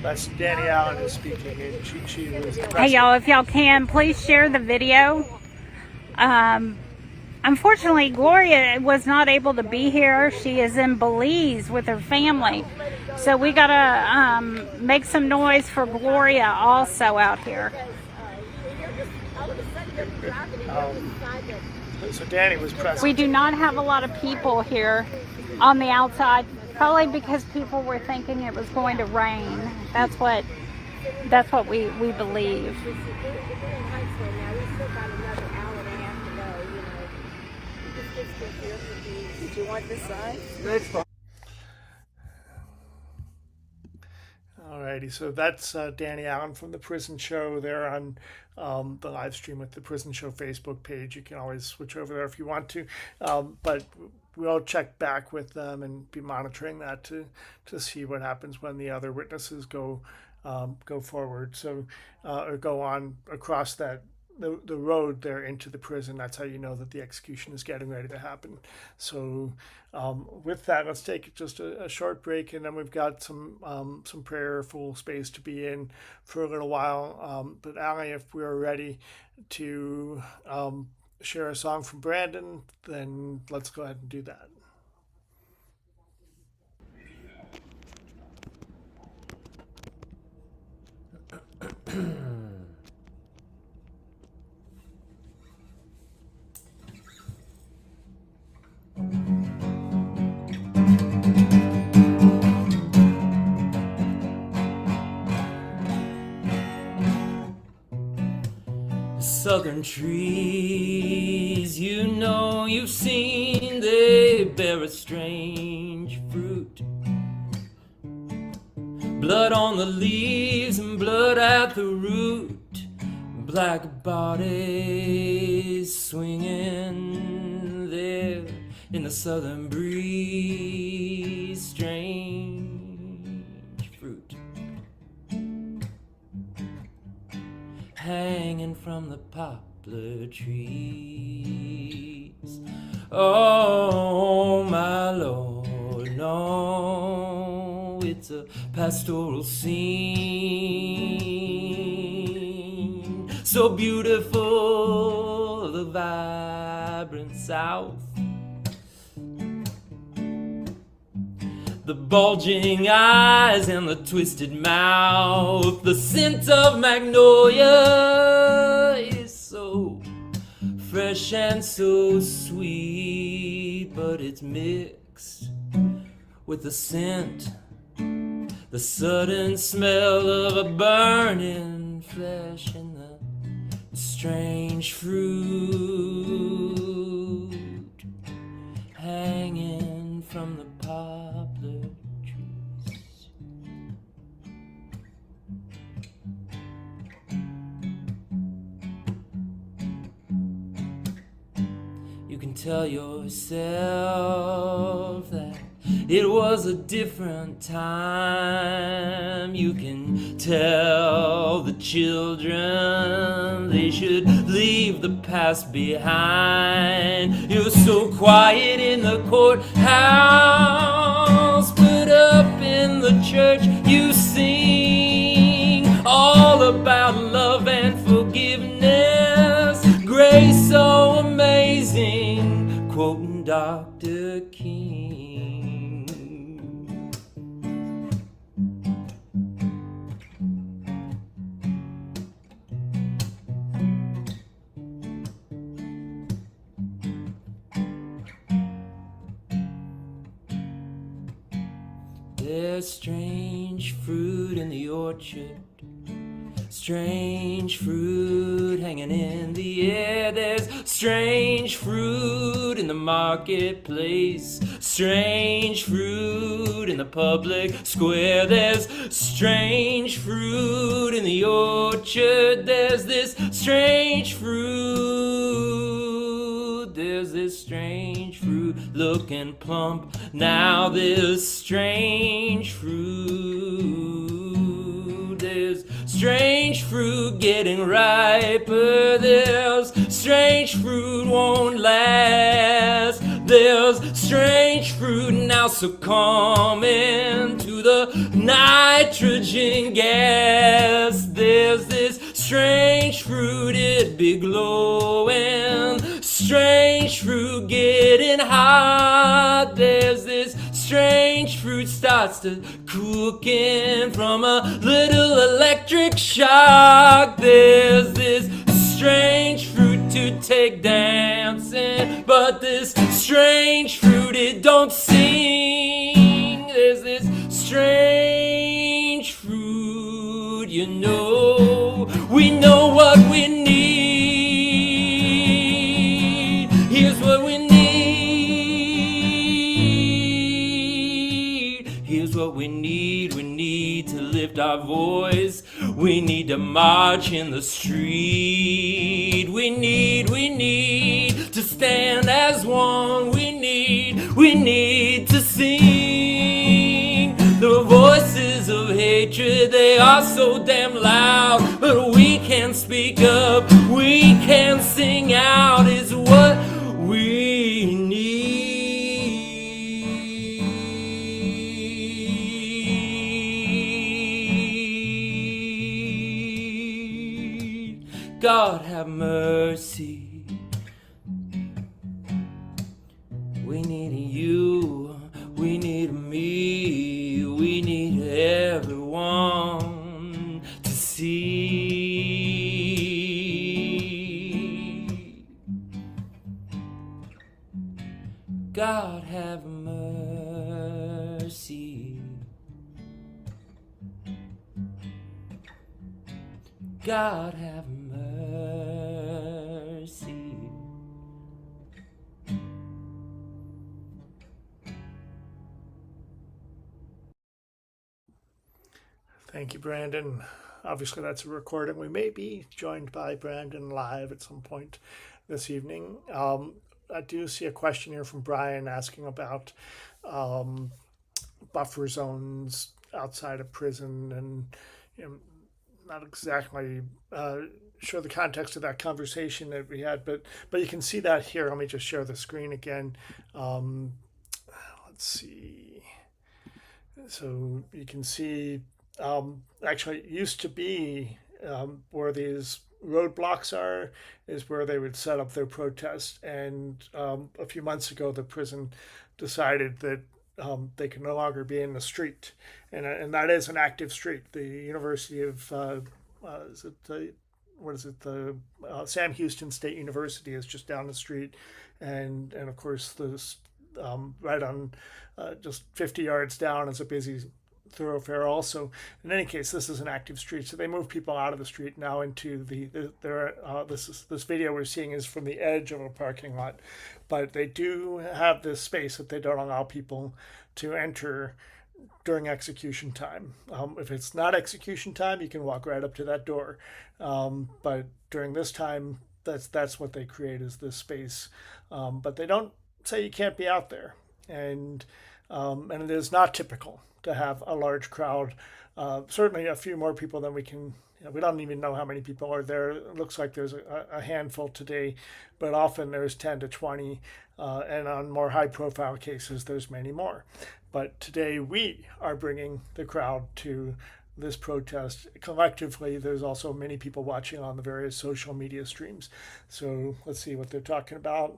That's Danny Allen is speaking. And she was. Hey y'all, if y'all can, please share the video. Unfortunately, Gloria was not able to be here. She is in Belize with her family. So we gotta make some noise for Gloria also out here. So Danny was present. We do not have a lot of people here on the outside, probably because people were thinking it was going to rain. That's what we believe. Did you want this side? Alrighty, so that's Danny Allen from the Prison Show. They're on the live stream with the Prison Show Facebook page. You can always switch over there if you want to, but we'll check back with them and be monitoring that to see what happens when the other witnesses go forward. So or go on across the road there into the prison. That's how you know that the execution is getting ready to happen. So with that, let's take just a short break, and then we've got some prayerful space to be in for a little while. But Ali, if we're ready to share a song from Brandon, then let's go ahead and do that. Southern trees, you've seen, they bear a strange fruit. Blood on the leaves and blood at the root. Black bodies swinging there in the southern breeze. Strange fruit hanging from the poplar trees. Oh my Lord, no, it's a pastoral scene. So beautiful, the vibrant South. The bulging eyes and the twisted mouth. The scent of magnolia is so fresh and so sweet, but it's mixed with the scent, the sudden smell of a burning flesh and the strange fruit hanging from the poplar trees. You can tell yourself that it was a different time. You can tell the children they should leave the past behind. You're so quiet in the courthouse, but up in the church you sing all about love and forgiveness. Grace so amazing, quoting Dr. King. There's strange fruit in the orchard, strange fruit hanging in the air. There's strange fruit in the marketplace, strange fruit in the public square. There's strange fruit in the orchard. There's this strange fruit. There's strange fruit looking plump. Now this strange fruit, there's strange fruit getting riper. There's strange fruit won't last. There's strange fruit now succumbing to the nitrogen gas. There's this strange fruit, it be glowing. Strange fruit getting hot. There's this strange fruit starts to cooking from a little electric shock. There's this strange fruit to take dancing, but this strange fruit, it don't sing. There's this strange fruit, you know, we know what we need. Here's what we need. Here's what we need. We need to lift our voice. We need to march in the street. We need to stand as one. We need to sing. The voices of hatred, they are so damn loud, but we can't speak up, we can't sing out, is what we need. God have mercy. We need you, we need me, we need everyone to see. God have mercy. God have mercy. Thank you, Brandon. Obviously, that's a recording. We may be joined by Brandon live at some point this evening. I do see a question here from Brian asking about buffer zones outside of prison, and not exactly sure the context of that conversation that we had, but you can see that here. Let me just share the screen again. Let's see. So you can see. Actually, it used to be where these roadblocks are is where they would set up their protest. And a few months ago, the prison decided that they can no longer be in the street, and that is an active street. The University of the Sam Houston State University is just down the street, and of course this right on just 50 yards down is a busy thoroughfare also. In any case, this is an active street, so they move people out of the street now into this video we're seeing is from the edge of a parking lot, but they do have this space that they don't allow people to enter during execution time. If it's not execution time, you can walk right up to that door, but during this time, that's what they create, is this space, but they don't say you can't be out there, and it is not typical to have a large crowd. Certainly a few more people than we can, we don't even know how many people are there. It looks like there's a handful today, but often there's 10 to 20, and on more high profile cases, there's many more. But today we are bringing the crowd to this protest. Collectively, there's also many people watching on the various social media streams. So let's see what they're talking about.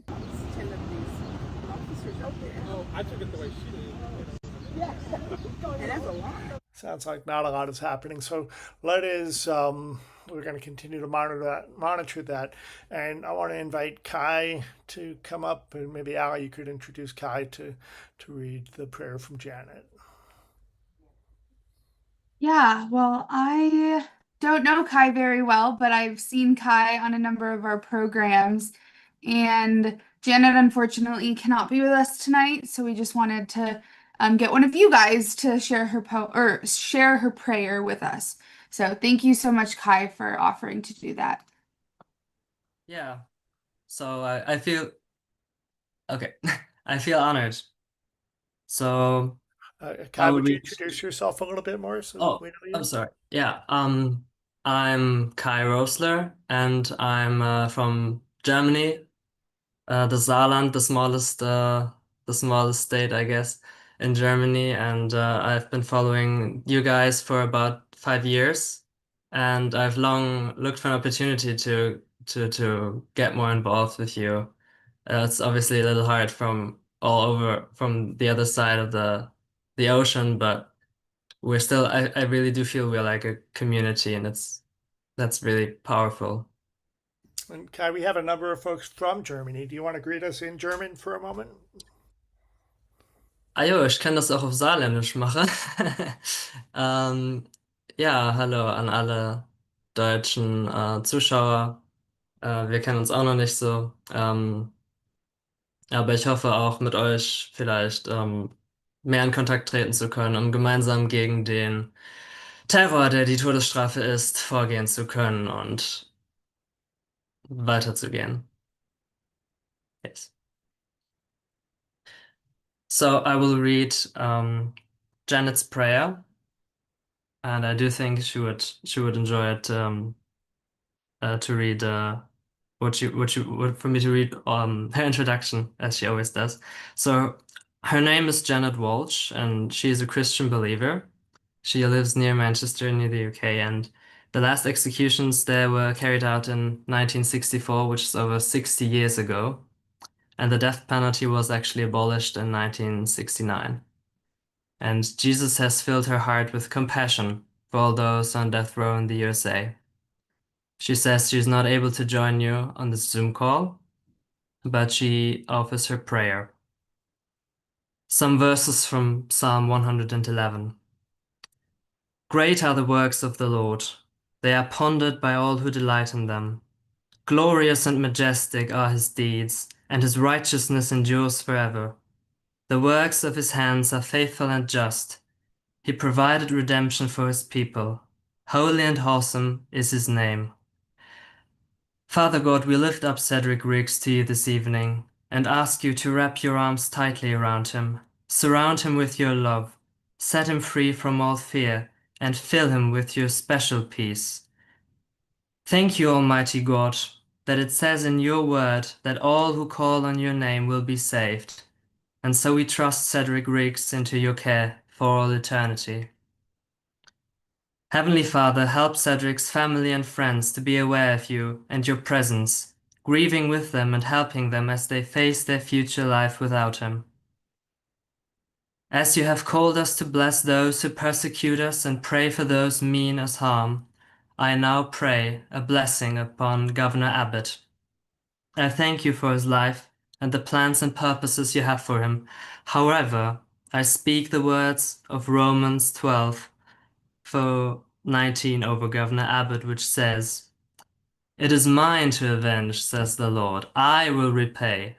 10 of these officers out there. Oh, I took it the way she did. Yeah, and that's a lot. Sounds like not a lot is happening. So let us, we're going to continue to monitor that. And I want to invite Kai to come up, and maybe Ali, you could introduce Kai to read the prayer from Janet. Yeah, well, I don't know Kai very well, but I've seen Kai on a number of our programs. And Janet unfortunately cannot be with us tonight, so we just wanted to get one of you guys to share her prayer with us. So thank you so much, Kai, for offering to do that. Yeah. So I feel okay. I feel honored. So I Kai, will would you read. introduce yourself a little bit more so Oh, we know you? I'm sorry. Yeah. I'm Kai Rosler, and I'm from Germany, the Saarland, the smallest state, I guess, in Germany. And I've been following you guys for about 5 years, and I've long looked for an opportunity to get more involved with you. It's obviously a little hard from all over from the other side of the ocean, but we're still I really do feel we're like a community, and that's really powerful. And Kai, we have a number of folks from Germany. Do you want to greet us in German for a moment? Ah jo, ich kann das auch auf Saarländisch machen. Ja, hallo an alle deutschen Zuschauer. Wir kennen uns auch noch nicht so, aber ich hoffe auch mit euch vielleicht mehr in Kontakt treten zu können, um gemeinsam gegen den Terror, der die Todesstrafe ist, vorgehen zu können und weiterzugehen. Yes. So I will read Janet's prayer, and I do think she would enjoy it to read for me to read her introduction, as she always does. So her name is Janet Walsh, and she is a Christian believer. She lives near Manchester, near the UK, and the last executions there were carried out in 1964, which is over 60 years ago. And the death penalty was actually abolished in 1969. And Jesus has filled her heart with compassion for all those on death row in the USA. She says she's not able to join you on this Zoom call, but she offers her prayer. Some verses from Psalm 111. Great are the works of the Lord. They are pondered by all who delight in them. Glorious and majestic are his deeds, and his righteousness endures forever. The works of his hands are faithful and just. He provided redemption for his people. Holy and awesome is his name. Father God, we lift up Cedrick Ricks to you this evening and ask you to wrap your arms tightly around him, surround him with your love, set him free from all fear, and fill him with your special peace. Thank you, Almighty God, that it says in your word that all who call on your name will be saved. And so we trust Cedrick Ricks into your care for all eternity. Heavenly Father, help Cedrick's family and friends to be aware of you and your presence, grieving with them and helping them as they face their future life without him. As you have called us to bless those who persecute us and pray for those who mean us harm, I now pray a blessing upon Governor Abbott. I thank you for his life and the plans and purposes you have for him. However, I speak the words of Romans 12:19 over Governor Abbott, which says, "It is mine to avenge, says the Lord. I will repay."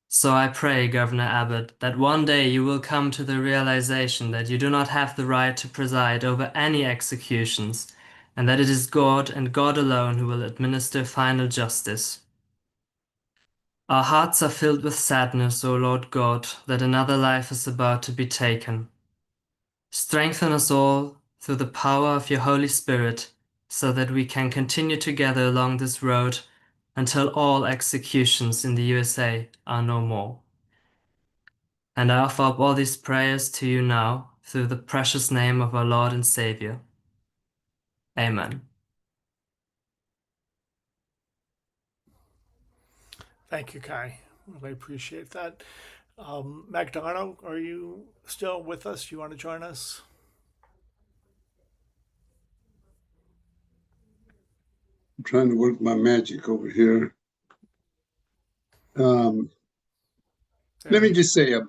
So I pray, Governor Abbott, that one day you will come to the realization that you do not have the right to preside over any executions, and that it is God and God alone who will administer final justice. Our hearts are filled with sadness, O Lord God, that another life is about to be taken. Strengthen us all through the power of your Holy Spirit, so that we can continue together along this road until all executions in the USA are no more. And I offer up all these prayers to you now, through the precious name of our Lord and Savior. Amen. Thank you, Kai. Really appreciate that. Magdaleno, are you still with us? Do you want to join us? I'm trying to work my magic over here. Let me just say,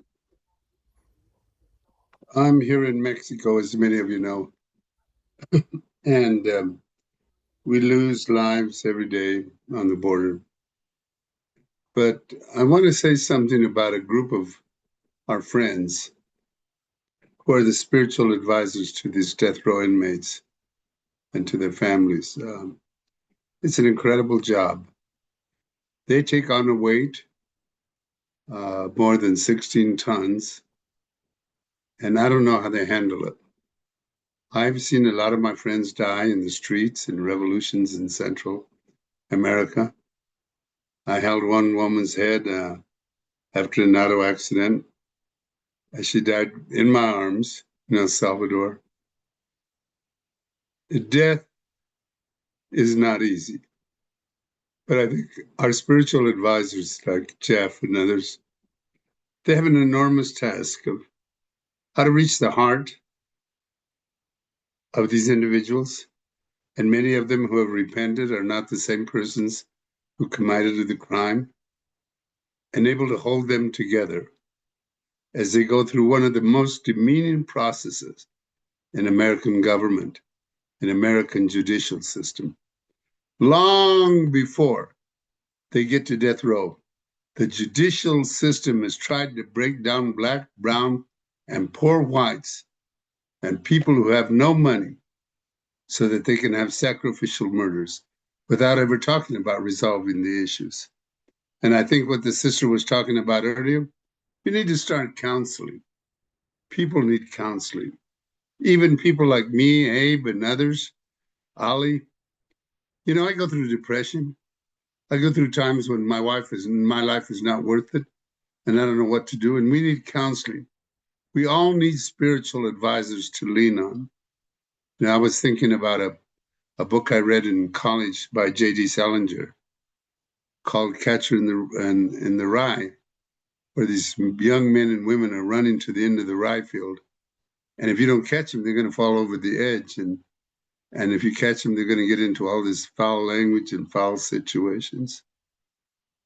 I'm here in Mexico, as many of you know, and we lose lives every day on the border. But I want to say something about a group of our friends who are the spiritual advisors to these death row inmates and to their families. It's an incredible job. They take on a weight more than 16 tons, and I don't know how they handle it. I've seen a lot of my friends die in the streets in revolutions in Central America. I held one woman's head after an auto accident. She died in my arms in El Salvador. Death is not easy. But I think our spiritual advisors, like Jeff and others, they have an enormous task of how to reach the heart of these individuals. And many of them who have repented are not the same persons who committed the crime, and able to hold them together as they go through one of the most demeaning processes in American government, in American judicial system. Long before they get to death row, the judicial system has tried to break down black, brown, and poor whites and people who have no money so that they can have sacrificial murders without ever talking about resolving the issues. And I think what the sister was talking about earlier, we need to start counseling. People need counseling. Even people like me, Abe, and others, Ali. You know, I go through depression. I go through times when my life is not worth it, and I don't know what to do, and we need counseling. We all need spiritual advisors to lean on. Now, I was thinking about a book I read in college by J.D. Salinger called Catcher in the Rye, where these young men and women are running to the end of the rye field. And if you don't catch them, they're going to fall over the edge. And if you catch them, they're going to get into all this foul language and foul situations.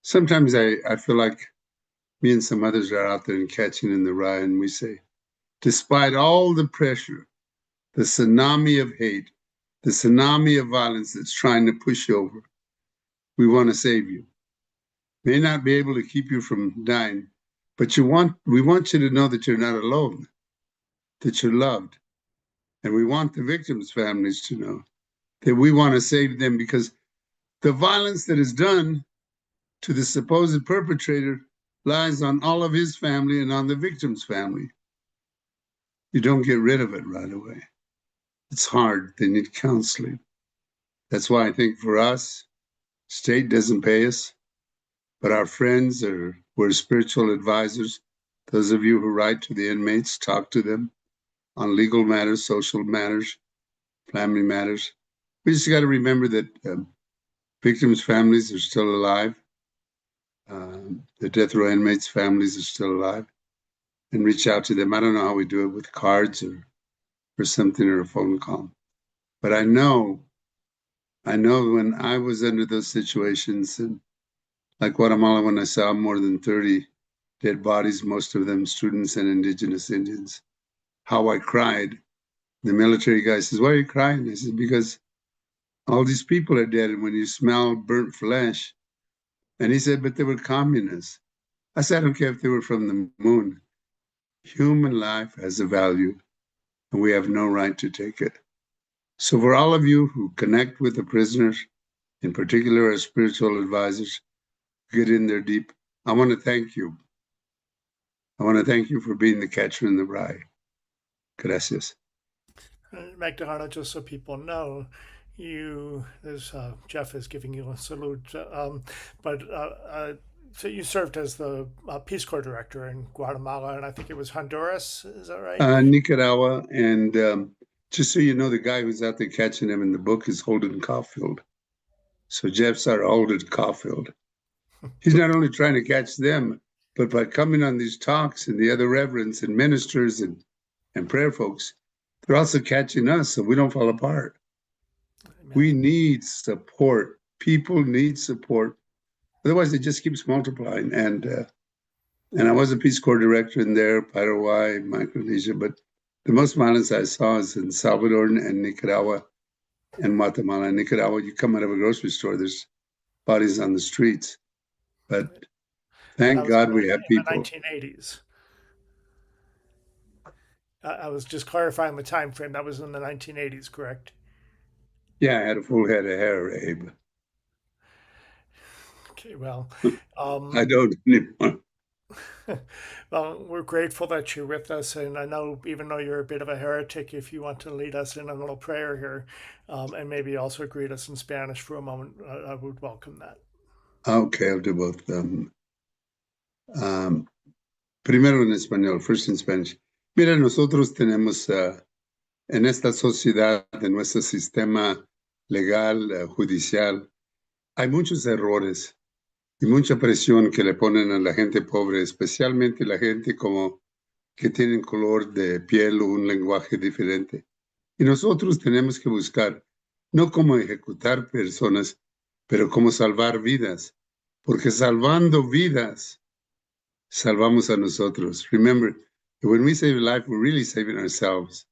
Sometimes I feel like me and some others are out there and catching in the rye, and we say, despite all the pressure, the tsunami of hate, the tsunami of violence that's trying to push you over, we want to save you. May not be able to keep you from dying, but we want you to know that you're not alone, that you're loved. And we want the victims' families to know that we want to save them, because the violence that is done to the supposed perpetrator lies on all of his family and on the victim's family. You don't get rid of it right away. It's hard. They need counseling. That's why I think for us, state doesn't pay us, but our friends we're spiritual advisors. Those of you who write to the inmates, talk to them on legal matters, social matters, family matters. We just got to remember that victims' families are still alive. The death row inmates' families are still alive, and reach out to them. I don't know how we do it, with cards or something, or a phone call. But I know when I was under those situations, and like Guatemala, when I saw more than 30 dead bodies, most of them students and indigenous Indians, how I cried. The military guy says, "Why are you crying?" I said, "Because all these people are dead, and when you smell burnt flesh." And he said, "But they were communists." I said, "I don't care if they were from the moon. Human life has a value, and we have no right to take it." So for all of you who connect with the prisoners, in particular as spiritual advisors, get in there deep, I want to thank you. I want to thank you for being the catcher in the rye. Gracias. Magdalena, just so people know, Jeff is giving you a salute, so you served as the Peace Corps director in Guatemala, and I think it was Honduras, is that right? Nicaragua, and just so you know, the guy who's out there catching them in the book is Holden Caulfield. So Jeff's our Holden Caulfield. He's not only trying to catch them, but by coming on these talks, and the other reverends and ministers and prayer folks, they're also catching us so we don't fall apart. Amen. We need support. People need support. Otherwise, it just keeps multiplying. And I was a Peace Corps director in there, Paraguay, Micronesia, but the most violence I saw is in Salvador and Nicaragua and Guatemala. In Nicaragua, you come out of a grocery store, there's bodies on the streets. But thank God we have people. In the 1980s. I was just clarifying the time frame. That was in the 1980s, correct? Yeah, I had a full head of hair, Abe. Okay, well, I don't anymore. well, we're grateful that you're with us, and I know even though you're a bit of a heretic, if you want to lead us in a little prayer here, and maybe also greet us in Spanish for a moment, I would welcome that. Okay, I'll do both. Primero en español, first in Spanish. Mira, nosotros tenemos en esta sociedad, en nuestro sistema legal, judicial, hay muchos errores y mucha presión que le ponen a la gente pobre, especialmente la gente como que tienen color de piel o un lenguaje diferente. Y nosotros tenemos que buscar no cómo ejecutar personas, pero cómo salvar vidas, porque salvando vidas, salvamos a nosotros. Remember, when we save a life, we're really saving ourselves.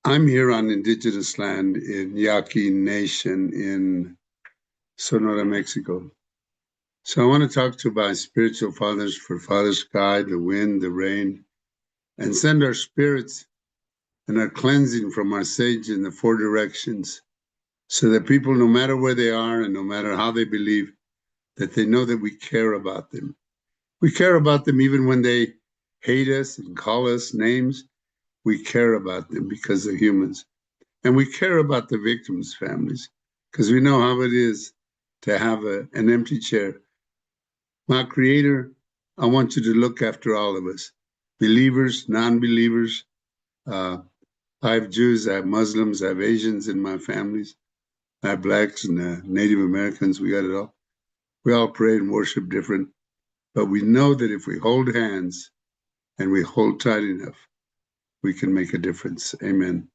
I'm here on indigenous land in Yaqui Nation in Sonora, Mexico. So I want to talk to my spiritual fathers for Father Sky, the wind, the rain, and send our spirits and our cleansing from our sage in the four directions so that people, no matter where they are and no matter how they believe, that they know that we care about them. We care about them even when they hate us and call us names. We care about them because they're humans. And we care about the victims' families because we know how it is to have an empty chair. My Creator, I want you to look after all of us, believers, non-believers. I have Jews, I have Muslims, I have Asians in my families. I have Blacks and Native Americans, we got it all. We all pray and worship different, but we know that if we hold hands and we hold tight enough, we can make a difference. Amen.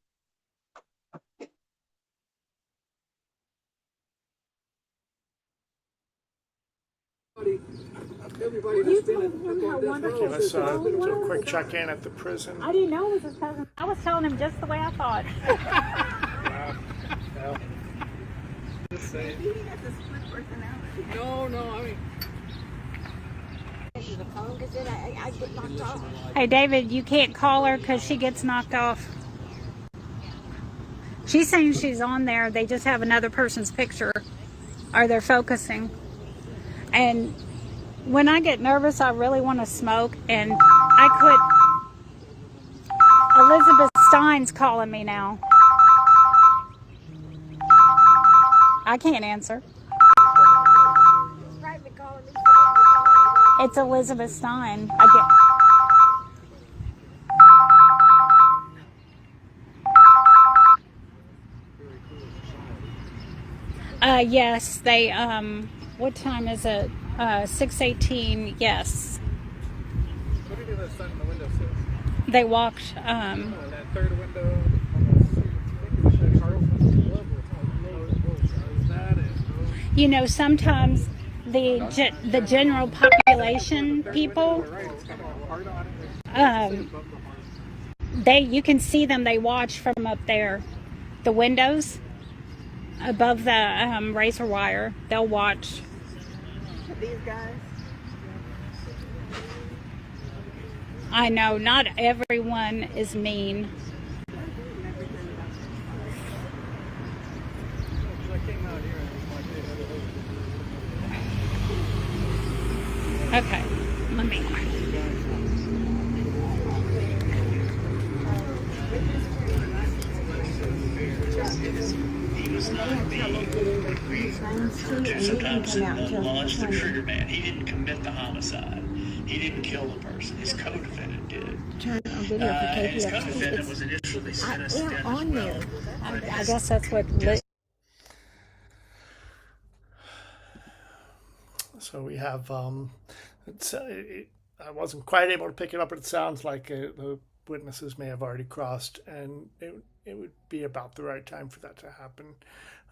Everybody that's been Okay, let's do a quick check-in at the prison. I didn't know it was his cousin. I was telling him just the way I thought. Just saying. He has a split personality. No, I mean. The phone gets in, I get knocked off. Hey, David, you can't call her because she gets knocked off. She's saying she's on there. They just have another person's picture, or they're focusing. And when I get nervous, I really want to smoke, and I quit. Elizabeth Stein's calling me now. I can't answer. It's Elizabeth Stein. Yes, they, what time is it? 6:18, yes. What do you do that sign in the window says? They walked, That third window you know, sometimes the general population people, you can see them, they watch from up there, the windows above the razor wire. They'll watch. These guys. I know not everyone is mean. Okay, let me. He was not sometimes in the launch the trigger man. He didn't commit the homicide. He didn't kill the person. His co-defendant did. And his co-defendant was initially sentenced to death as well. I guess that's what. So we have, I wasn't quite able to pick it up, but it sounds like the witnesses may have already crossed, and it would be about the right time for that to happen.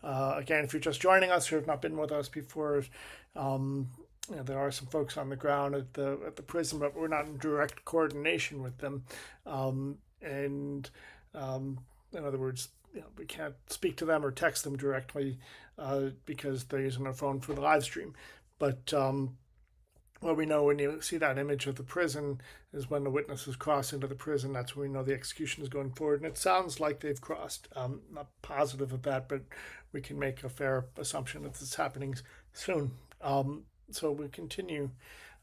Again, if you're just joining us or have not been with us before, there are some folks on the ground at the prison, but we're not in direct coordination with them. In other words, we can't speak to them or text them directly because they're using their phone for the live stream. But Well, we know when you see that image of the prison is when the witnesses cross into the prison. That's when we know the execution is going forward. And it sounds like they've crossed. Not positive of that, but we can make a fair assumption that this is happening soon. So we continue.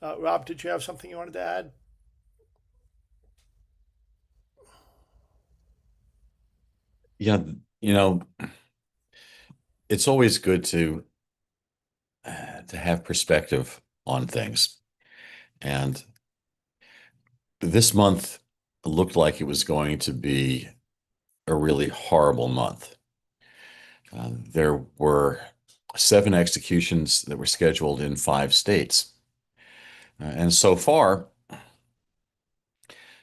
Rob, did you have something you wanted to add? Yeah, it's always good to have perspective on things. And this month looked like it was going to be a really horrible month. There were 7 executions that were scheduled in 5 states. And so far,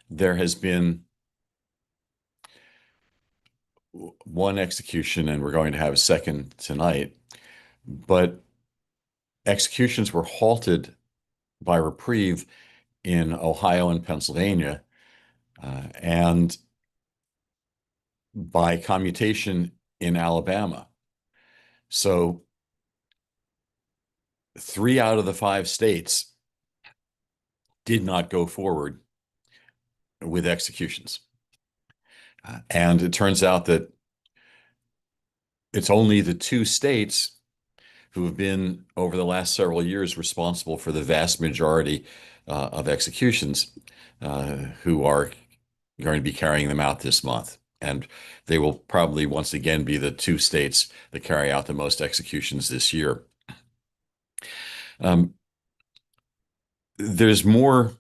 there has been 1 execution, and we're going to have a second tonight. But executions were halted by reprieve in Ohio and Pennsylvania, and by commutation in Alabama. So 3 out of the 5 states did not go forward with executions. And it turns out that it's only the 2 states who have been, over the last several years, responsible for the vast majority of executions who are going to be carrying them out this month. And they will probably once again be the 2 states that carry out the most executions this year. There's more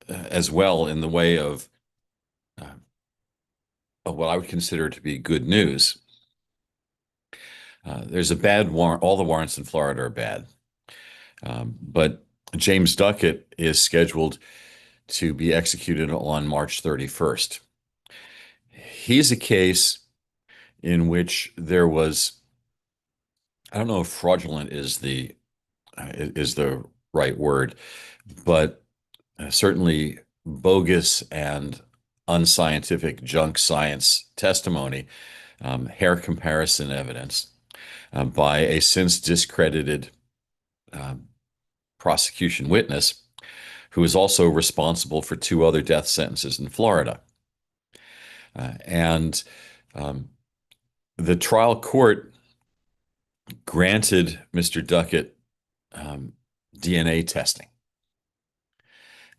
as well in the way of what I would consider to be good news. There's a bad warrant. All the warrants in Florida are bad. But James Duckett is scheduled to be executed on March 31st. He's a case in which there was, I don't know if fraudulent is the right word, but certainly bogus and unscientific junk science testimony, hair comparison evidence by a since discredited prosecution witness who is also responsible for 2 other death sentences in Florida. And the trial court granted Mr. Duckett DNA testing.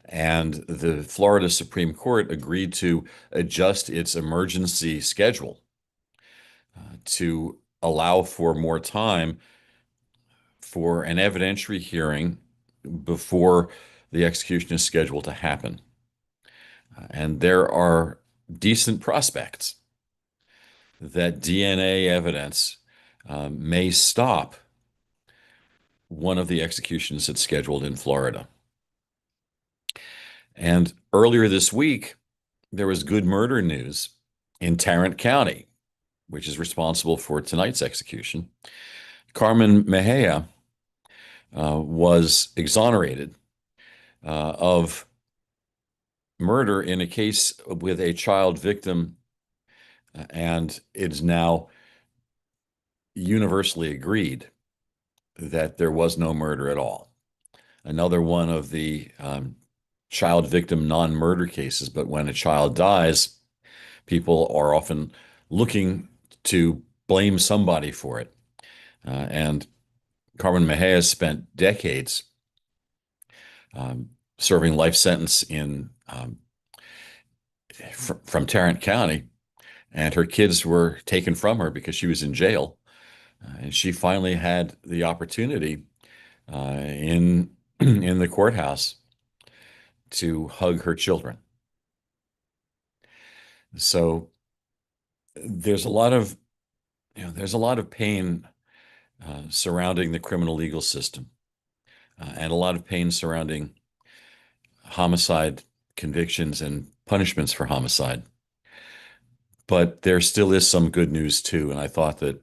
And the Florida Supreme Court agreed to adjust its emergency schedule to allow for more time for an evidentiary hearing before the execution is scheduled to happen. And there are decent prospects that DNA evidence may stop one of the executions that's scheduled in Florida. And earlier this week, there was good murder news in Tarrant County, which is responsible for tonight's execution. Carmen Mejia was exonerated of murder in a case with a child victim, and it's now universally agreed that there was no murder at all. Another one of the child victim non-murder cases, but when a child dies, people are often looking to blame somebody for it. And Carmen Mejia spent decades serving life sentence in from Tarrant County, and her kids were taken from her because she was in jail. And she finally had the opportunity in the courthouse to hug her children. So there's a lot of pain surrounding the criminal legal system, and a lot of pain surrounding homicide convictions and punishments for homicide. But there still is some good news too, and I thought that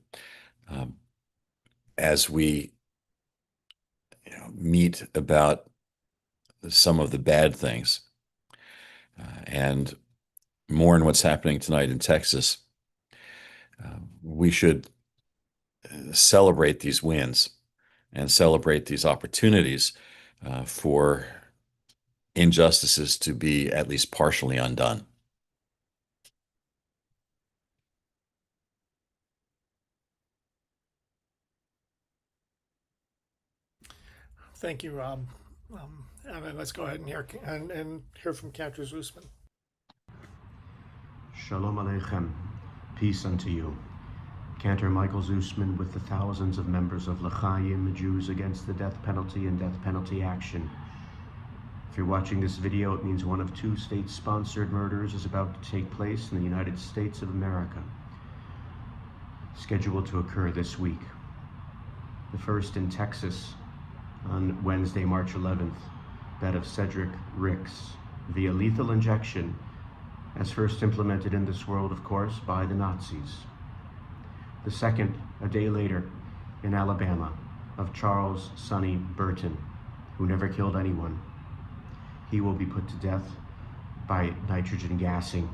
as we meet about some of the bad things and mourn what's happening tonight in Texas, we should celebrate these wins and celebrate these opportunities for injustices to be at least partially undone. Thank you, Rob. And let's go ahead and hear from Cantor Zusman. Shalom Aleichem, peace unto you. Cantor Michael Zusman with the thousands of members of L'chaim, Jews Against the Death Penalty and Death Penalty Action. If you're watching this video, it means one of 2 state-sponsored murders is about to take place in the United States of America, scheduled to occur this week. The first in Texas on Wednesday, March 11th, that of Cedrick Ricks, via lethal injection, as first implemented in this world, of course, by the Nazis. The second, a day later, in Alabama, of Charles Sonny Burton, who never killed anyone. He will be put to death by nitrogen gassing,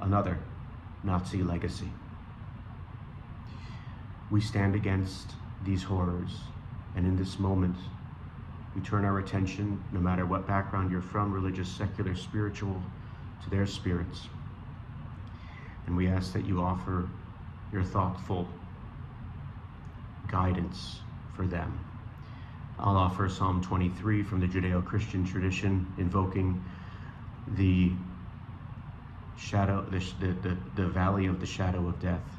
another Nazi legacy. We stand against these horrors, and in this moment, we turn our attention, no matter what background you're from, religious, secular, spiritual, to their spirits. And we ask that you offer your thoughtful guidance for them. I'll offer Psalm 23 from the Judeo-Christian tradition, invoking the shadow, the valley of the shadow of death,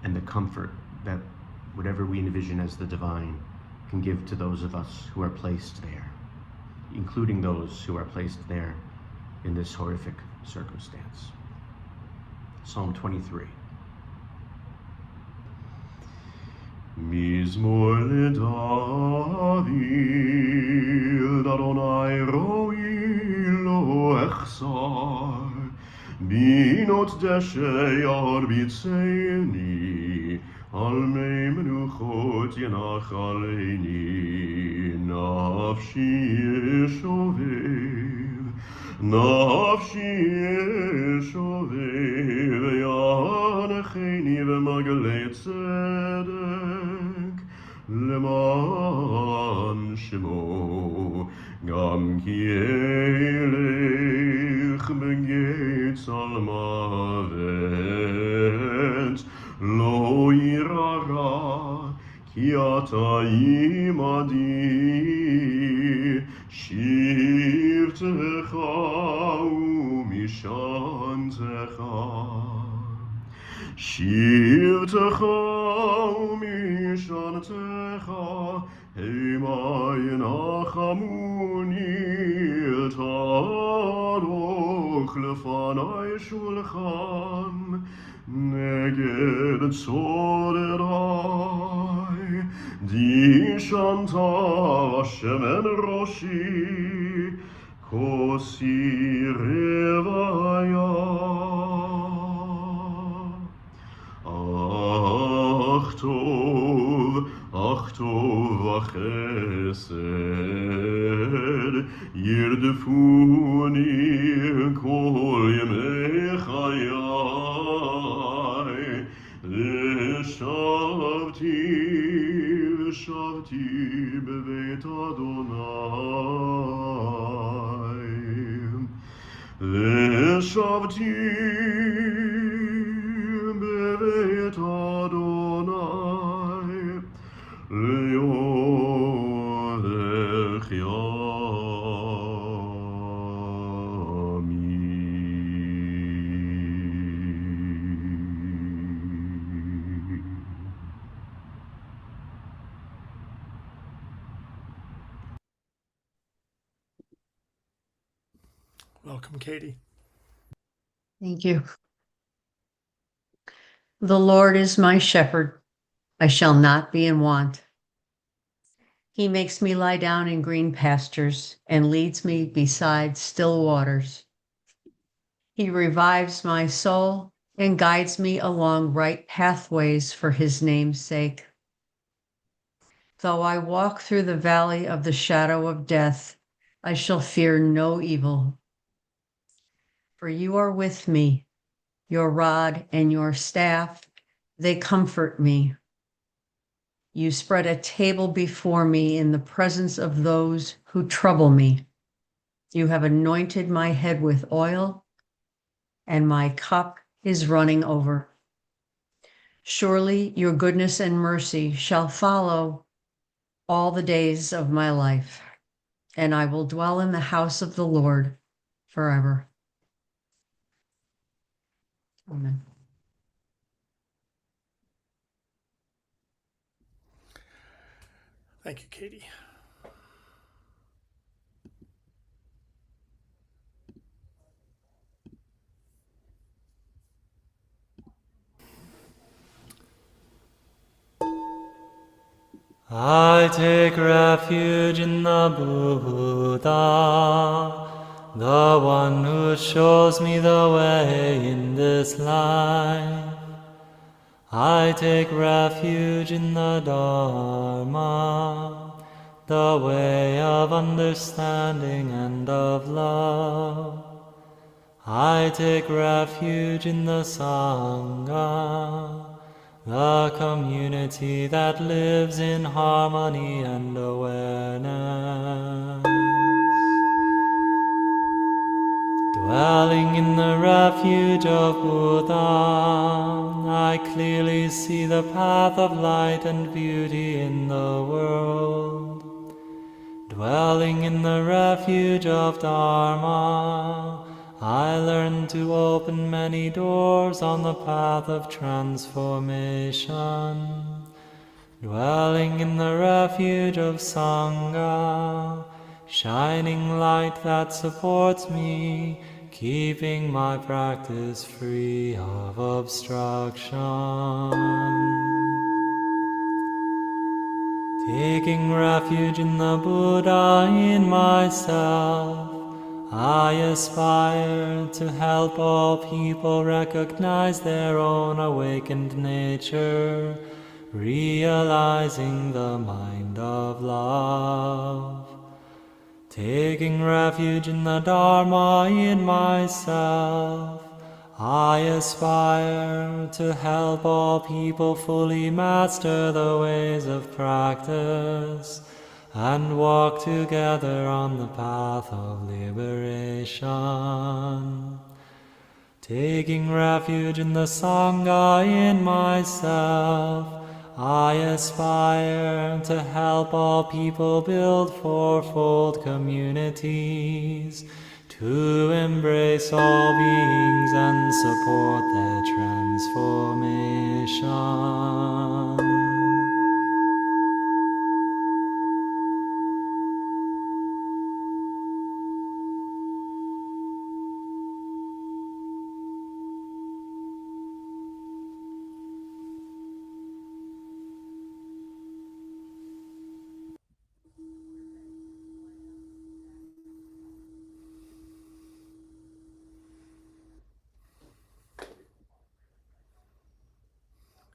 and the comfort that whatever we envision as the divine can give to those of us who are placed there, including those who are placed there in this horrific circumstance. Psalm 23. Mizmor leDavid, Adonai roi lo echsar, binot deshe yarbitzeni, al mei menuchot yenach aleini, nafshi shovev, nafshi shovev, yanecheni v'magalei tzedek, leman shemo, gam ki elech begetz al mavet, lo yirara, ki ata imadi, shivtecha umishantecha, shivtecha umishantecha, hema yenachamuni, taroch lefanai shulchan, neged tzorerai, di shanta shemen roshi, kosi revaya. Ach tov v'chesed, yirdefuni kol yemei chayai, v'shavti beveit Adonai, v'shavti beveit Adonai, le'olech Welcome, Katie. Thank you. The Lord is my shepherd. I shall not be in want. He makes me lie down in green pastures and leads me beside still waters. He revives my soul and guides me along right pathways for his name's sake. Though I walk through the valley of the shadow of death, I shall fear no evil. For you are with me, your rod and your staff, they comfort me. You spread a table before me in the presence of those who trouble me. You have anointed my head with oil, and my cup is running over. Surely your goodness and mercy shall follow all the days of my life, and I will dwell in the house of the Lord forever. Amen. Thank you, Katie. I take refuge in the Buddha, the one who shows me the way in this life. I take refuge in the Dharma, the way of understanding and of love. I take refuge in the Sangha, the community that lives in harmony and awareness. Dwelling in the refuge of Buddha, I clearly see the path of light and beauty in the world. Dwelling in the refuge of Dharma, I learn to open many doors on the path of transformation. Dwelling in the refuge of Sangha, shining light that supports me, keeping my practice free of obstruction. Taking refuge in the Buddha in myself, I aspire to help all people recognize their own awakened nature, realizing the mind of love. Taking refuge in the Dharma in myself, I aspire to help all people fully master the ways of practice and walk together on the path of liberation. Taking refuge in the Sangha in myself, I aspire to help all people build fourfold communities, to embrace all beings and support their transformation.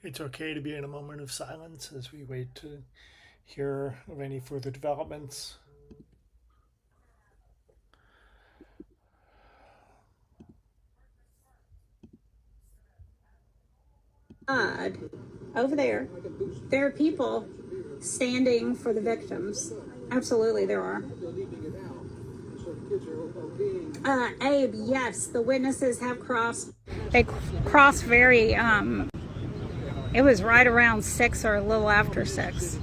It's okay to be in a moment of silence as we wait to hear of any further developments. Over there are people standing for the victims. Absolutely, there are. Abe, yes, the witnesses have crossed. They crossed very, it was right around 6 or a little after 6.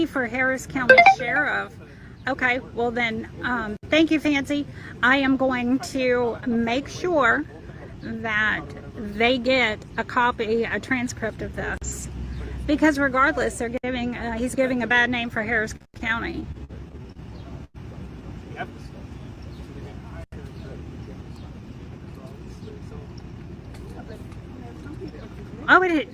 For Harris County Sheriff. Okay, well then, thank you, Fancy. I am going to make sure that they get a copy, a transcript of this, because regardless, they're giving, he's giving a bad name for Harris County. Oh, it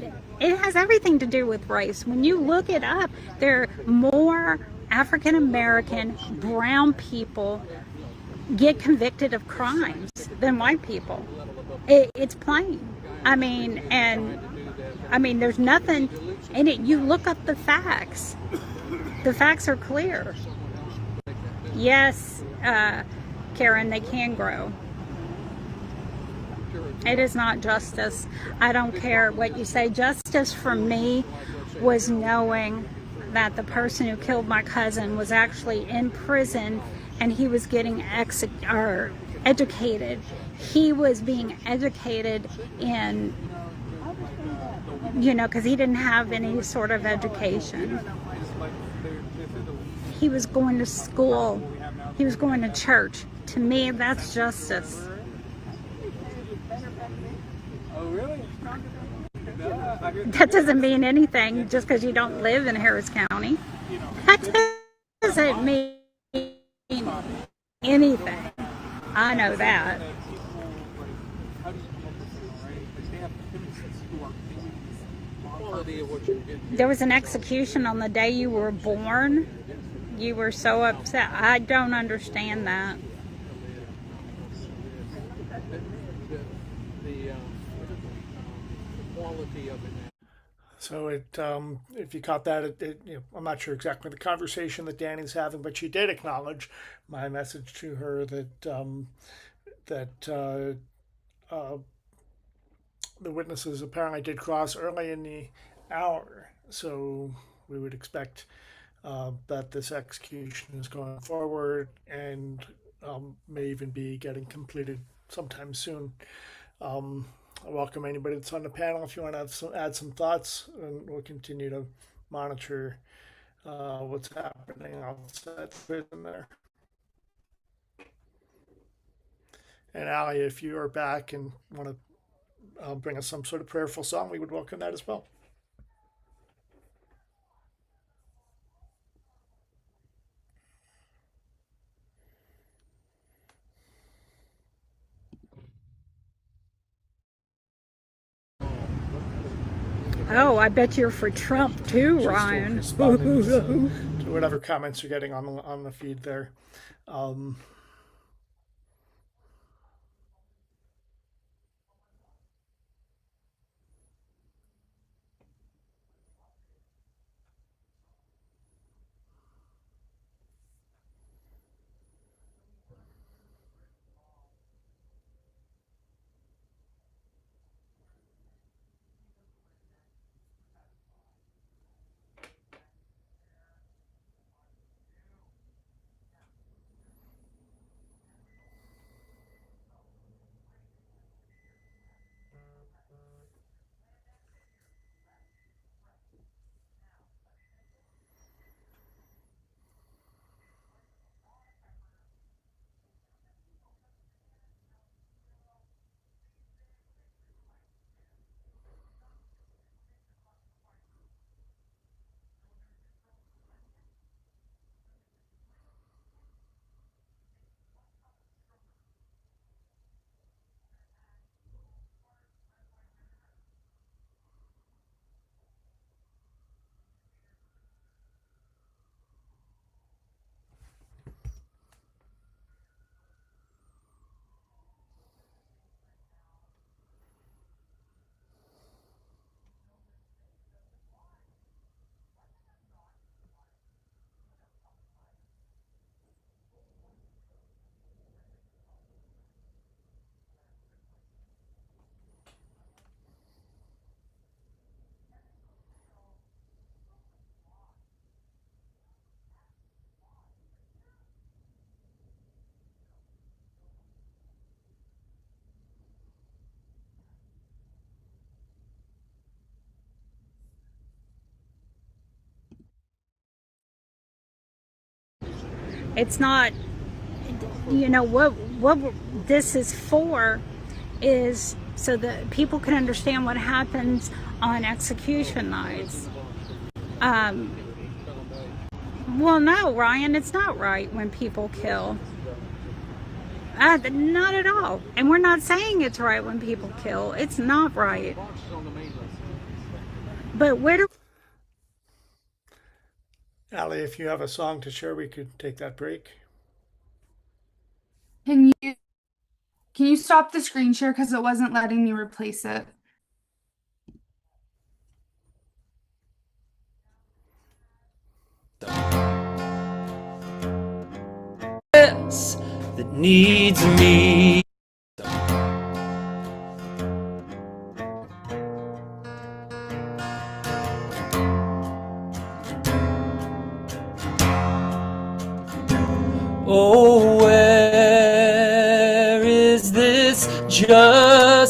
has everything to do with race. When you look it up, there are more African American, brown people get convicted of crimes than white people. It's plain. I mean, there's nothing in it. You look up the facts. The facts are clear. Yes, Karen, they can grow. It is not justice. I don't care what you say. Justice for me was knowing that the person who killed my cousin was actually in prison and he was getting educated. He was being educated in, because he didn't have any sort of education. He was going to school. He was going to church. To me, that's justice. That doesn't mean anything just because you don't live in Harris County. That doesn't mean anything. I know that. There was an execution on the day you were born. You were so upset. I don't understand that. So if you caught that, I'm not sure exactly the conversation that Danny's having, but she did acknowledge my message to her that the witnesses apparently did cross early in the hour. So we would expect that this execution is going forward and may even be getting completed sometime soon. I welcome anybody that's on the panel if you want to add some thoughts, and we'll continue to monitor what's happening outside the prison there. And Ali, if you are back and want to bring us some sort of prayerful song, we would welcome that as well. Oh, I bet you're for Trump too, Ryan. To whatever comments you're getting on the feed there. It's not, what this is for is so that people can understand what happens on execution nights. Well, no, Ryan, it's not right when people kill. Not at all. And we're not saying it's right when people kill. It's not right. But where do... Ali, if you have a song to share, we could take that break. Can you stop the screen share because it wasn't letting me replace it? That needs me. Oh, where is this justice?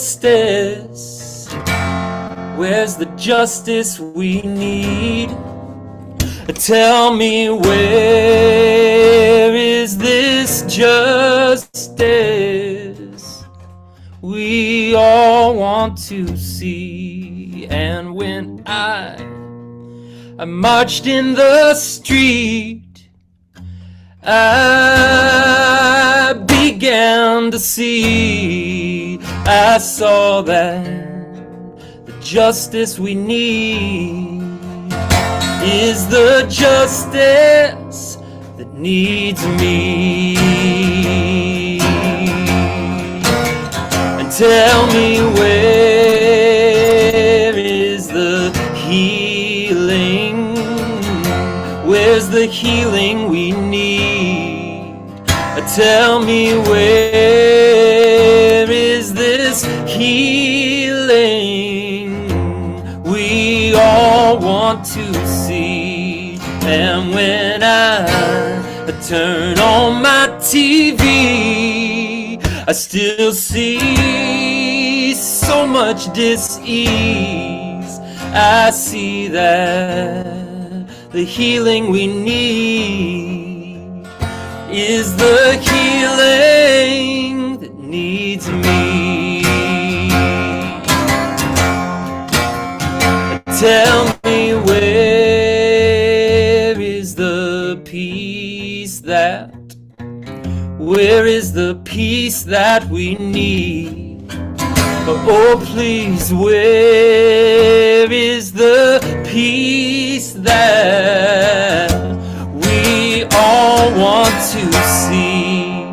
Where's the justice we need? Tell me, where is this justice we all want to see? And when I marched in the street, I began to see, I saw that the justice we need is the justice that needs me. And tell me, where is the healing? Where's the healing we need? Tell me, where is this healing we all want to see? And when I turn on my TV, I still see so much dis-ease. I see that the healing we need is the healing that needs me. Tell me, where is the peace that we need? Oh, please, where is the peace that we all want to see?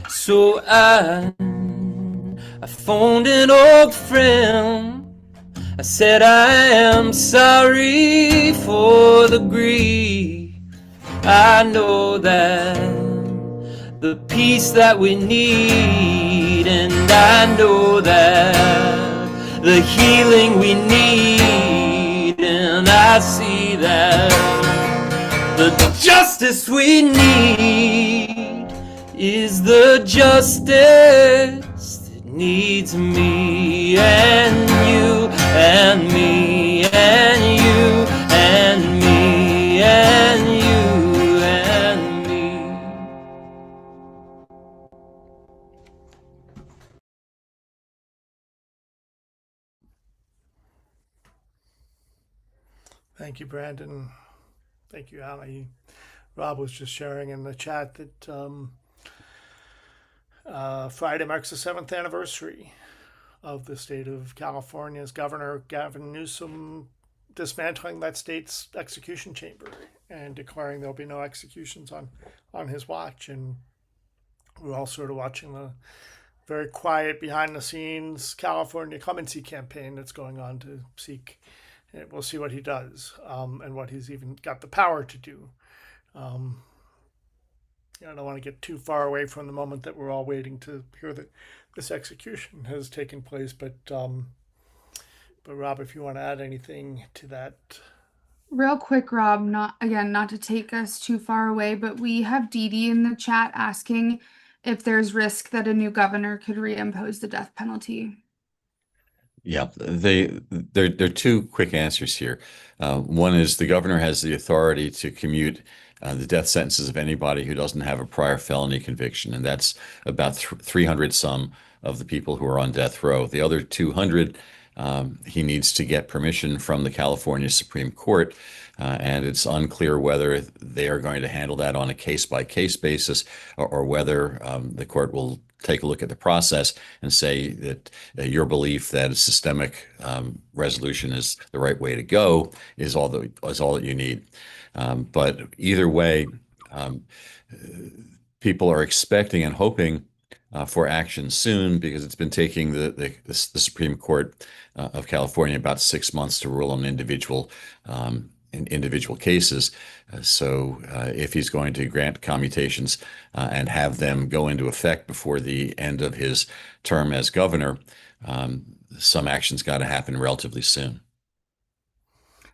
So I phoned an old friend. I said, I am sorry for the grief. I know that the peace that we need, and I know that the healing we need, and I see that the justice we need is the justice that needs me and you and me and you and me and you and me. Thank you, Brandon. Thank you, Ali. Rob was just sharing in the chat that Friday marks the 7th anniversary of the state of California's Governor Gavin Newsom dismantling that state's execution chamber and declaring there'll be no executions on his watch. And we're all sort of watching the very quiet behind the scenes California clemency campaign that's going on to seek. We'll see what he does and what he's even got the power to do. I don't want to get too far away from the moment that we're all waiting to hear that this execution has taken place. But Rob, if you want to add anything to that. Real quick, Rob, not to take us too far away, but we have Dee Dee in the chat asking if there's risk that a new governor could reimpose the death penalty. Yeah, there are two quick answers here. One is the governor has the authority to commute the death sentences of anybody who doesn't have a prior felony conviction, and that's about 300 some of the people who are on death row. The other 200, he needs to get permission from the California Supreme Court, and it's unclear whether they are going to handle that on a case-by-case basis or whether the court will take a look at the process and say that your belief that a systemic resolution is the right way to go is all that you need. But either way, people are expecting and hoping for action soon because it's been taking the Supreme Court of California about 6 months to rule on individual cases. So if he's going to grant commutations and have them go into effect before the end of his term as governor, some action's got to happen relatively soon.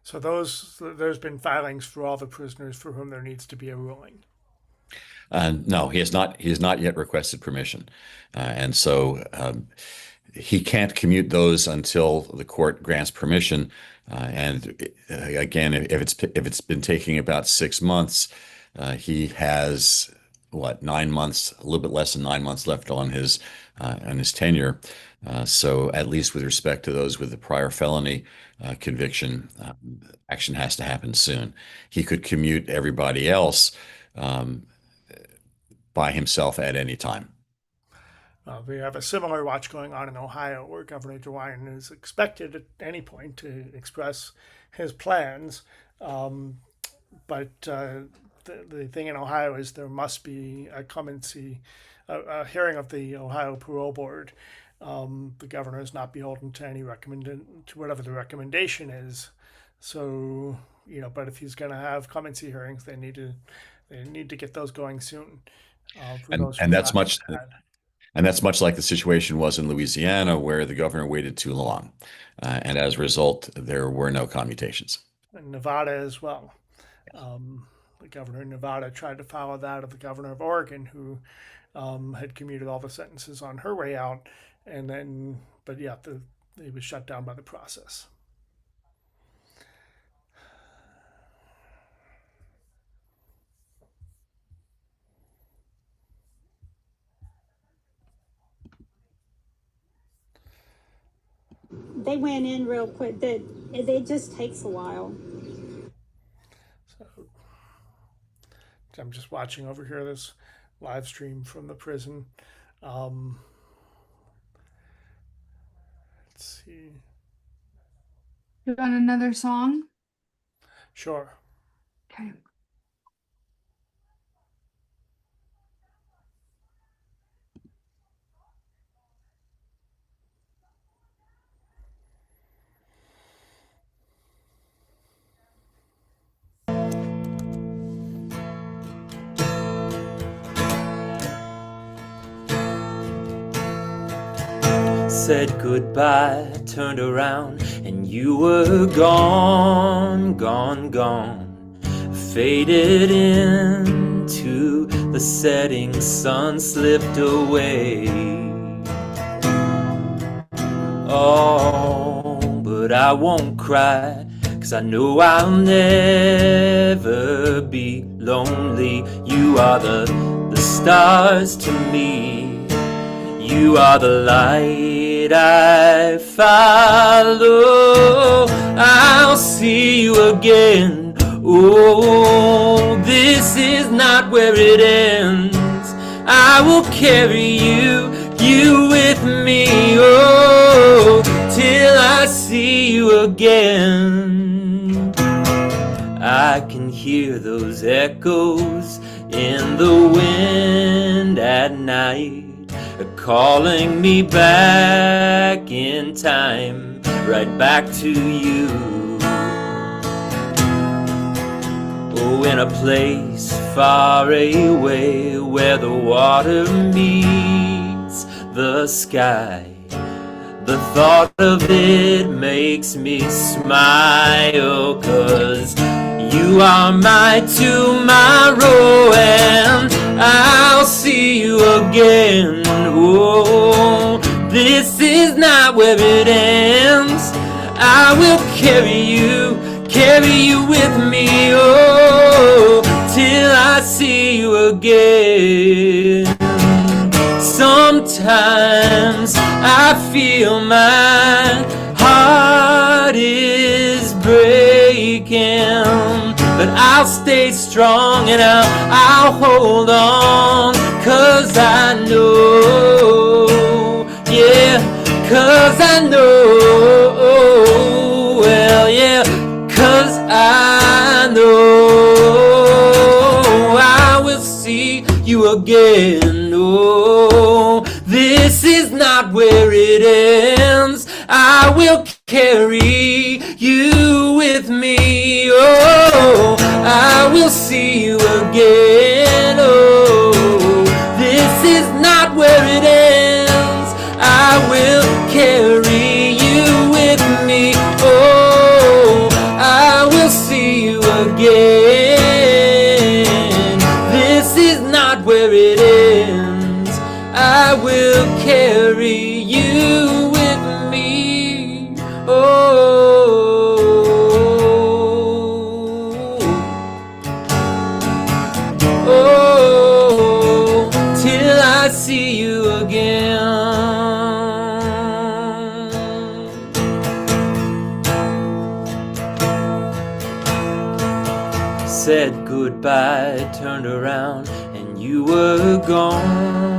So there's been filings for all the prisoners for whom there needs to be a ruling. No, he has not. He has not yet requested permission, and so he can't commute those until the court grants permission. Again, if it's been taking about 6 months, he has what, 9 months, a little bit less than 9 months left on his tenure. So at least with respect to those with the prior felony conviction, action has to happen soon. He could commute everybody else by himself at any time. We have a similar watch going on in Ohio, where Governor DeWine is expected at any point to express his plans. But the thing in Ohio is there must be a clemency, a hearing of the Ohio Parole Board. The governor is not beholden to to whatever the recommendation is. So, but if he's going to have clemency hearings, they need to get those going soon. And that's much like the situation was in Louisiana, where the governor waited too long. And as a result, there were no commutations. And Nevada as well. The governor in Nevada tried to follow that of the governor of Oregon, who had commuted all the sentences on her way out. And then, it was shut down by the process. They went in real quick. It just takes a while. So I'm just watching over here this live stream from the prison. Let's see. You want another song? Sure. Okay. Said goodbye, turned around, and you were gone, gone, gone. Faded into the setting sun, slipped away. Oh, but I won't cry, 'cause I know I'll never be lonely. You are the stars to me. You are the light I follow. I'll see you again. Oh, this is not where it ends. I will carry you with me. Oh, till I see you again. I can hear those echoes in the wind at night, calling me back in time, right back to you. Oh, in a place far away, where the water meets the sky. The thought of it makes me smile, 'cause you are my tomorrow, and I'll see you again. Oh, this is not where it ends. I will carry you with me. Oh, till I see you again. Sometimes I feel my heart is breaking, but I'll stay strong and I'll hold on, 'cause I know, yeah, 'cause I know, well, yeah, 'cause I know I will see you again. Oh, this is not where it ends. I will carry you with me. Oh, I will see you again. Oh, this is not where it ends. I will carry you with me. Oh, I will see you again. This is not where said goodbye, turned around, and you were gone.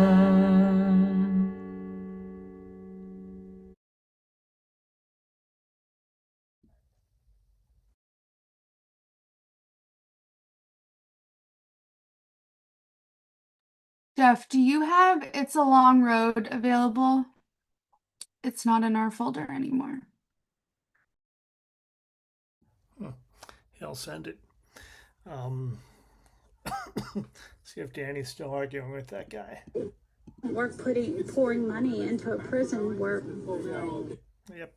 Jeff, do you have It's a Long Road available? It's not in our folder anymore. He'll send it. See if Danny's still arguing with that guy. Work pouring money into a prison where. Yep.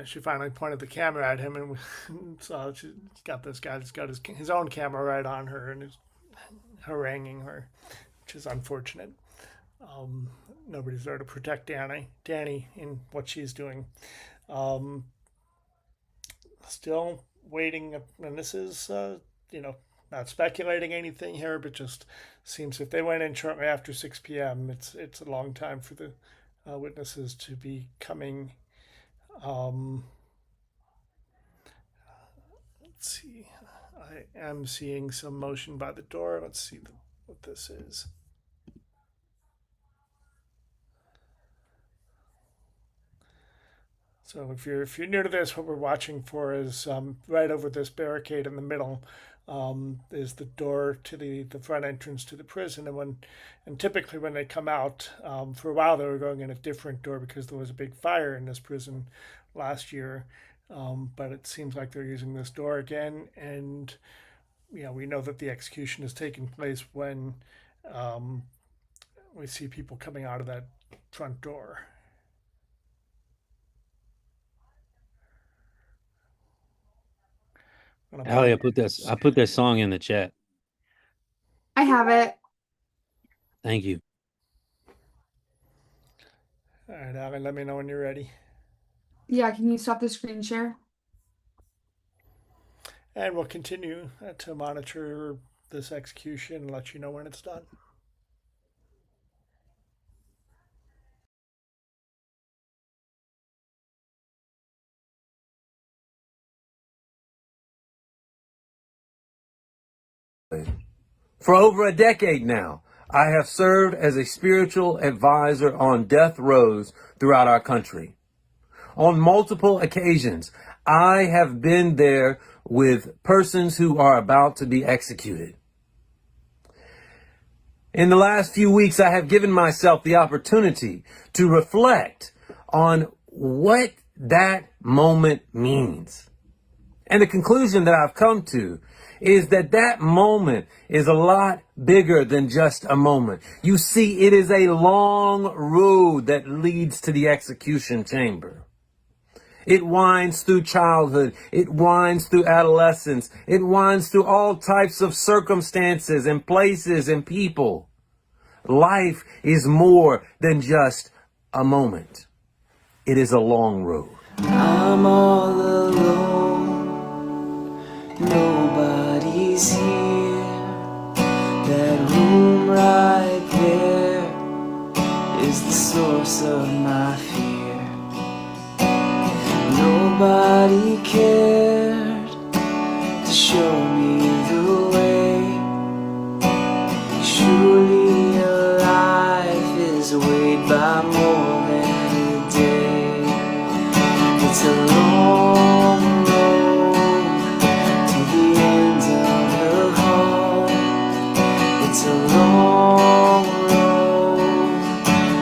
She finally pointed the camera at him, and so she's got this guy that's got his own camera right on her and is haranguing her, which is unfortunate. Nobody's there to protect Danny in what she's doing. Still waiting, and this is, not speculating anything here, but just seems if they went in shortly after 6 p.m., it's a long time for the witnesses to be coming. Let's see. I am seeing some motion by the door. Let's see what this is. So if you're new to this, what we're watching for is right over this barricade in the middle is the door to the front entrance to the prison. And typically when they come out, for a while they were going in a different door because there was a big fire in this prison last year. But it seems like they're using this door again. And we know that the execution is taking place when we see people coming out of that front door. Allie, I put that song in the chat. I have it. Thank you. All right, Allie, let me know when you're ready. Yeah, can you stop the screen share? And we'll continue to monitor this execution and let you know when it's done. For over a decade now, I have served as a spiritual advisor on death rows throughout our country. On multiple occasions, I have been there with persons who are about to be executed. In the last few weeks, I have given myself the opportunity to reflect on what that moment means. And the conclusion that I've come to is that moment is a lot bigger than just a moment. You see, it is a long road that leads to the execution chamber. It winds through childhood. It winds through adolescence. It winds through all types of circumstances and places and people. Life is more than just a moment. It is a long road. I'm all alone. Nobody's here. That room right there is the source of my fear. Nobody cared to show me the way. Surely a life is weighed by more than a day. It's a long road to the end of the hall. It's a long road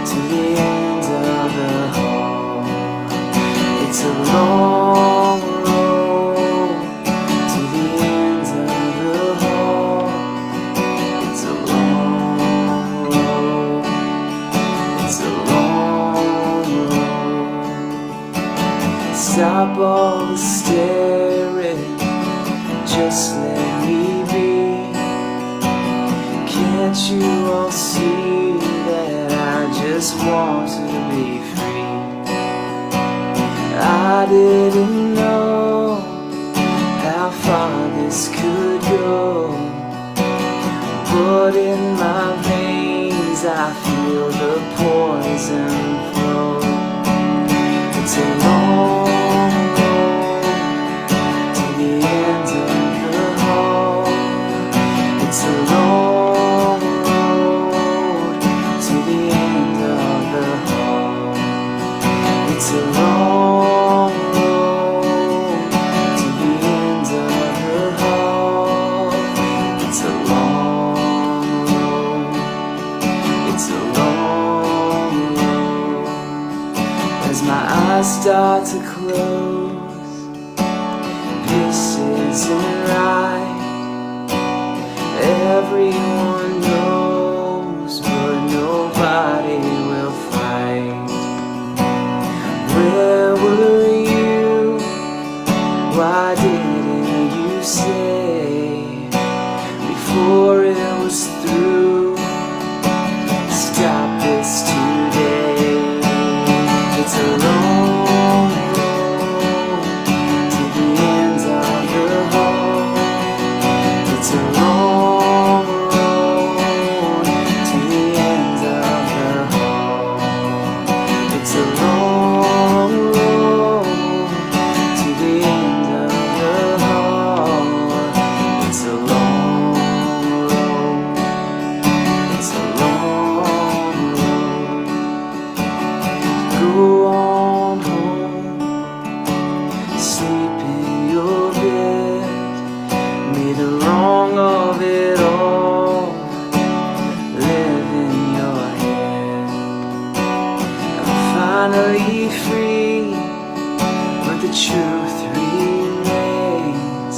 to the end of the hall. It's a long road to the end of the hall. It's a long road. It's a long road. Stop all the staring. Just let me be. Can't you all see that I just want to be free? I didn't know how far this could go, but in my veins I feel the poison flow. It's a long road isn't right. Everyone knows, but nobody will fight. Where were you? Why didn't you say before it was through? Stop this today. It's a long road to the ends of the hall. It's a long road to the ends of the hall. It's a long road to the end of the hall. It's a long road. It's a long road. Go on home, sleep in your bed. May the wrong of it all live in your head. I'm finally free, but the truth remains.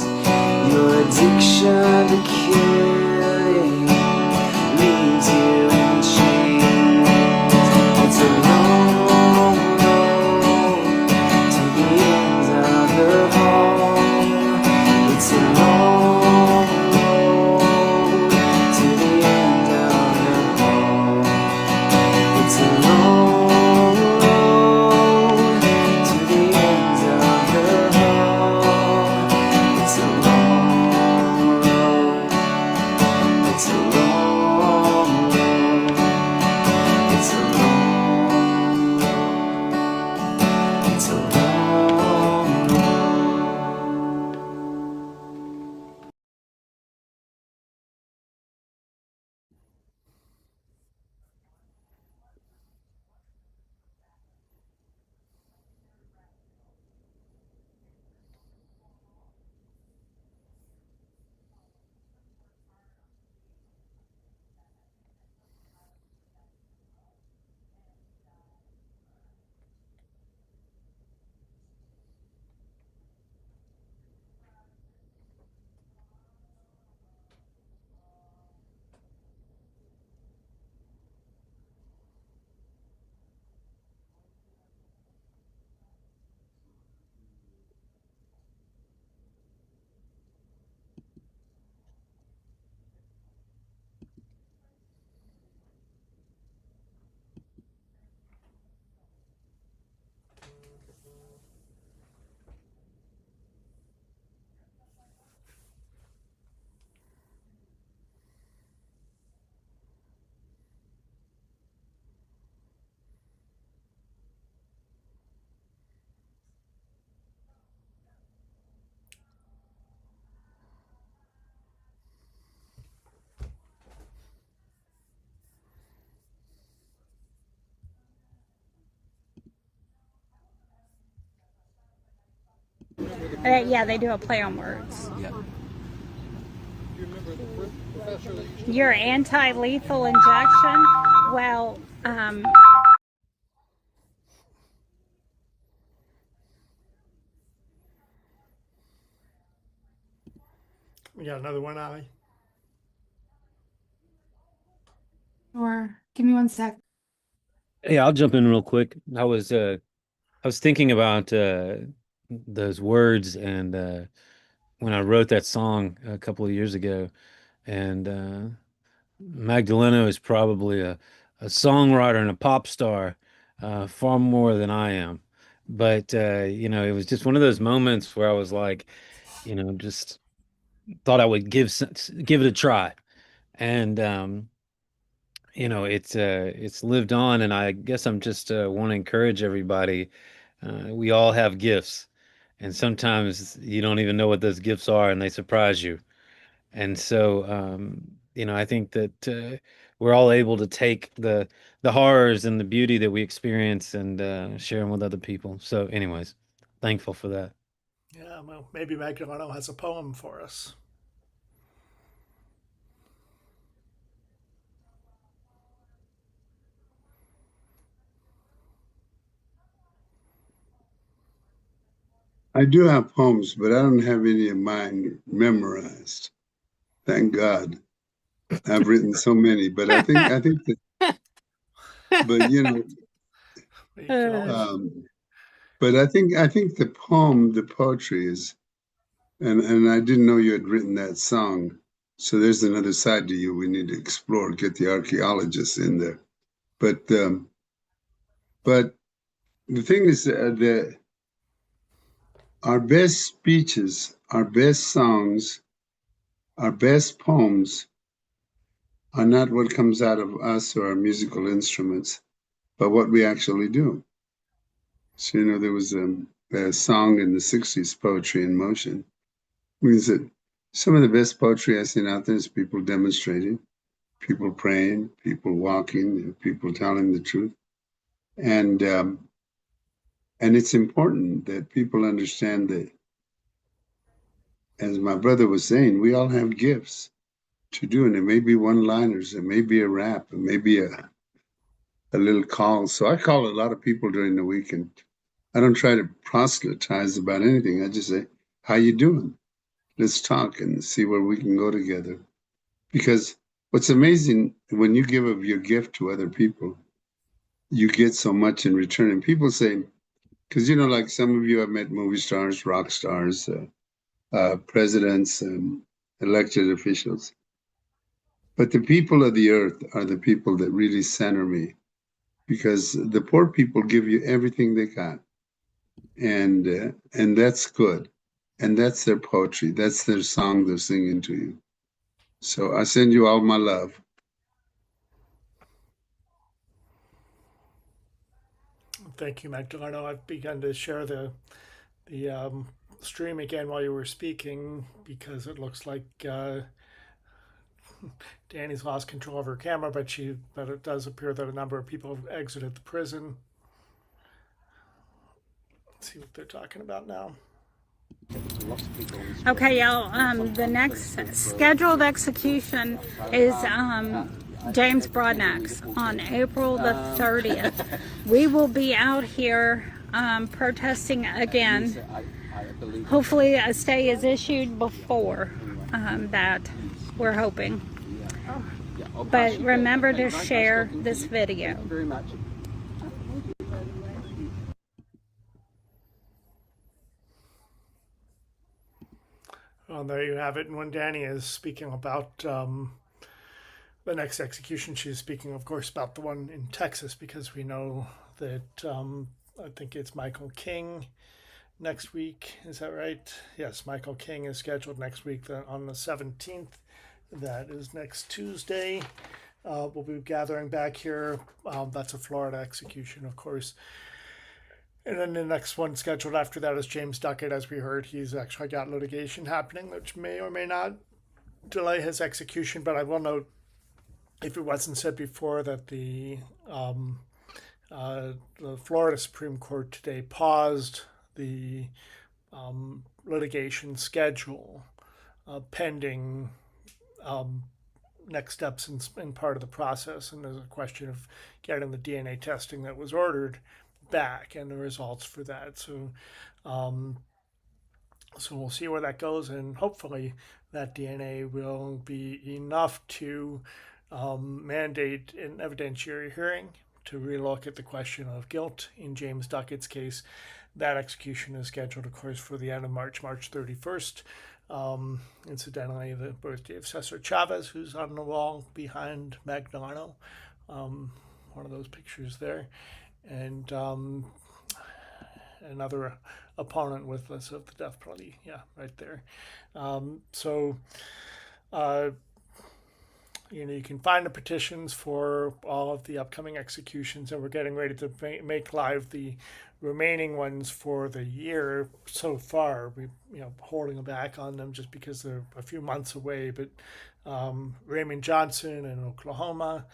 Your addiction to killing leaves you in chains. It's a long road to the ends of the hall. It's a long road to the end of the hall. It's a long road to the ends of the hall. It's a long road. It's a long road. It's a long road. It's a long road. Yeah, they do a play on words. Yeah. Your anti-lethal injection. Well, We got another one, Ali. Or give me one sec. Yeah, I'll jump in real quick. I was thinking about those words and when I wrote that song a couple of years ago, and Magdaleno is probably a songwriter and a pop star, far more than I am. But you know, it was just one of those moments where I was like, you know, just thought I would give it a try, and you know, it's lived on, and I guess I'm just want to encourage everybody. We all have gifts, and sometimes you don't even know what those gifts are, and they surprise you. And so, you know, I think that we're all able to take the horrors and the beauty that we experience and share them with other people. So, anyways, thankful for that. Yeah, well, maybe Magdaleno has a poem for us. I do have poems, but I don't have any of mine memorized. Thank God. I've written so many, but I think that, but you know, but I think the poetry is, and I didn't know you had written that song. So there's another side to you we need to explore, get the archaeologists in there. But the thing is that our best speeches, our best songs, our best poems are not what comes out of us or our musical instruments, but what we actually do. So, you know, there was a song in the 60s, Poetry in Motion, means that some of the best poetry I've seen out there is people demonstrating, people praying, people walking, people telling the truth. And it's important that people understand that, as my brother was saying, we all have gifts to do, and it may be one-liners, it may be a rap, it may be a little call. So I call a lot of people during the week, and I don't try to proselytize about anything. I just say, how you doing? Let's talk and see where we can go together. Because what's amazing, when you give of your gift to other people, you get so much in return. And people say, because, you know, like some of you have met movie stars, rock stars, presidents, elected officials. But the people of the earth are the people that really center me, because the poor people give you everything they got. And that's good. And that's their poetry. That's their song they're singing to you. So I send you all my love. Thank you, Magdaleno. I've begun to share the stream again while you were speaking, because it looks like Danny's lost control of her camera, but it does appear that a number of people have exited the prison. Let's see what they're talking about now. Okay, y'all. The next scheduled execution is James Broadneck's on April the 30th. We will be out here protesting again. Hopefully a stay is issued before that, we're hoping. But remember to share this video. Well, there you have it. And when Danny is speaking about the next execution, she's speaking, of course, about the one in Texas, because we know that I think it's Michael King next week. Is that right? Yes, Michael King is scheduled next week on the 17th. That is next Tuesday. We'll be gathering back here. That's a Florida execution, of course. And then the next one scheduled after that is James Duckett. As we heard, he's actually got litigation happening, which may or may not delay his execution. But I will note, if it wasn't said before, that the Florida Supreme Court today paused the litigation schedule pending next steps in part of the process. And there's a question of getting the DNA testing that was ordered back and the results for that. So we'll see where that goes, and hopefully that DNA will be enough to mandate an evidentiary hearing to relook at the question of guilt in James Duckett's case. That execution is scheduled, of course, for the end of March 31st. Incidentally, the birthday of Cesar Chavez, who's on the wall behind Magdaleno, one of those pictures there. And another opponent with us of the death penalty. Yeah, right there. You can find the petitions for all of the upcoming executions, and we're getting ready to make live the remaining ones for the year so far. We, holding them back on them just because they're a few months away. But Raymond Johnson in Oklahoma,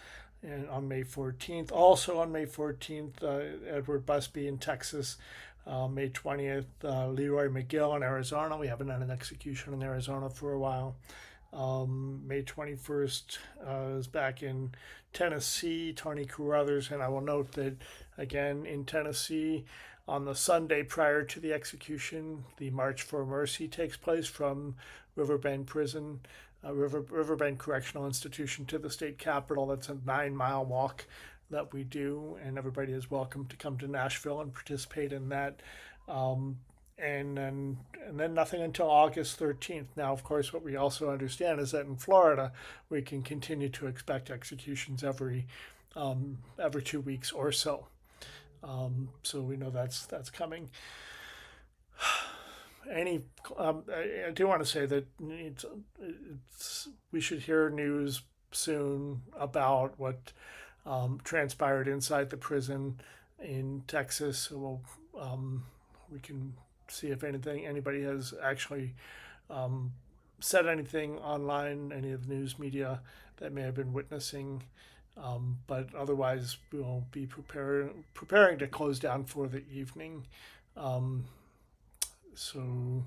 and on May 14th. Also on May 14th, Edward Busby in Texas. May 20th, Leroy McGill in Arizona. We haven't had an execution in Arizona for a while. May 21st is back in Tennessee, Tony Carruthers. And I will note that, again, in Tennessee, On the Sunday prior to the execution, the March for Mercy takes place from Riverbend Prison, Riverbend Correctional Institution to the state capitol. That's a 9-mile walk that we do, and everybody is welcome to come to Nashville and participate in that. And then nothing until August 13th. Now, of course, what we also understand is that in Florida, we can continue to expect executions every 2 weeks or so. So we know that's coming. I do want to say that we should hear news soon about what transpired inside the prison in Texas. So we can see if anybody has actually said anything online, any of the news media that may have been witnessing. But otherwise, we'll be preparing to close down for the evening. So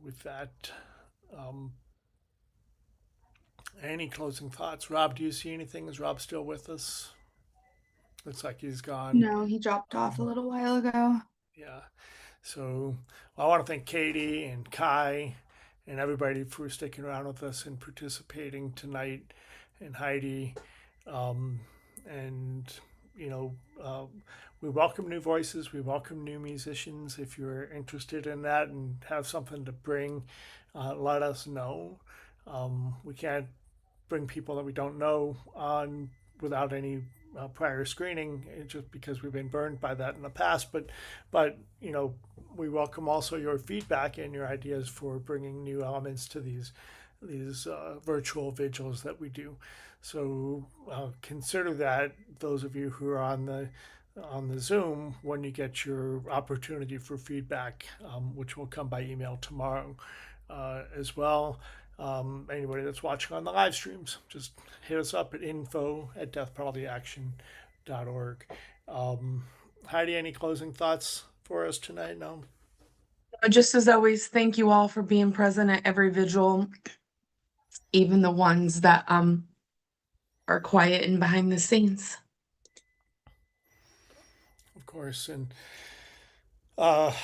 with that, any closing thoughts? Rob, do you see anything? Is Rob still with us? Looks like he's gone. No, he dropped off a little while ago. Yeah. So I want to thank Katie and Kai and everybody for sticking around with us and participating tonight, and Heidi. And, we welcome new voices. We welcome new musicians. If you're interested in that and have something to bring, let us know. We can't bring people that we don't know on without any prior screening, just because we've been burned by that in the past. But we welcome also your feedback and your ideas for bringing new elements to these virtual vigils that we do. So consider that, those of you who are on the Zoom, when you get your opportunity for feedback, which will come by email tomorrow as well. Anybody that's watching on the live streams, just hit us up at info@deathpenaltyaction.org. Heidi, any closing thoughts for us tonight? No? Just as always, thank you all for being present at every vigil, even the ones that are quiet and behind the scenes. Of course, and Allie,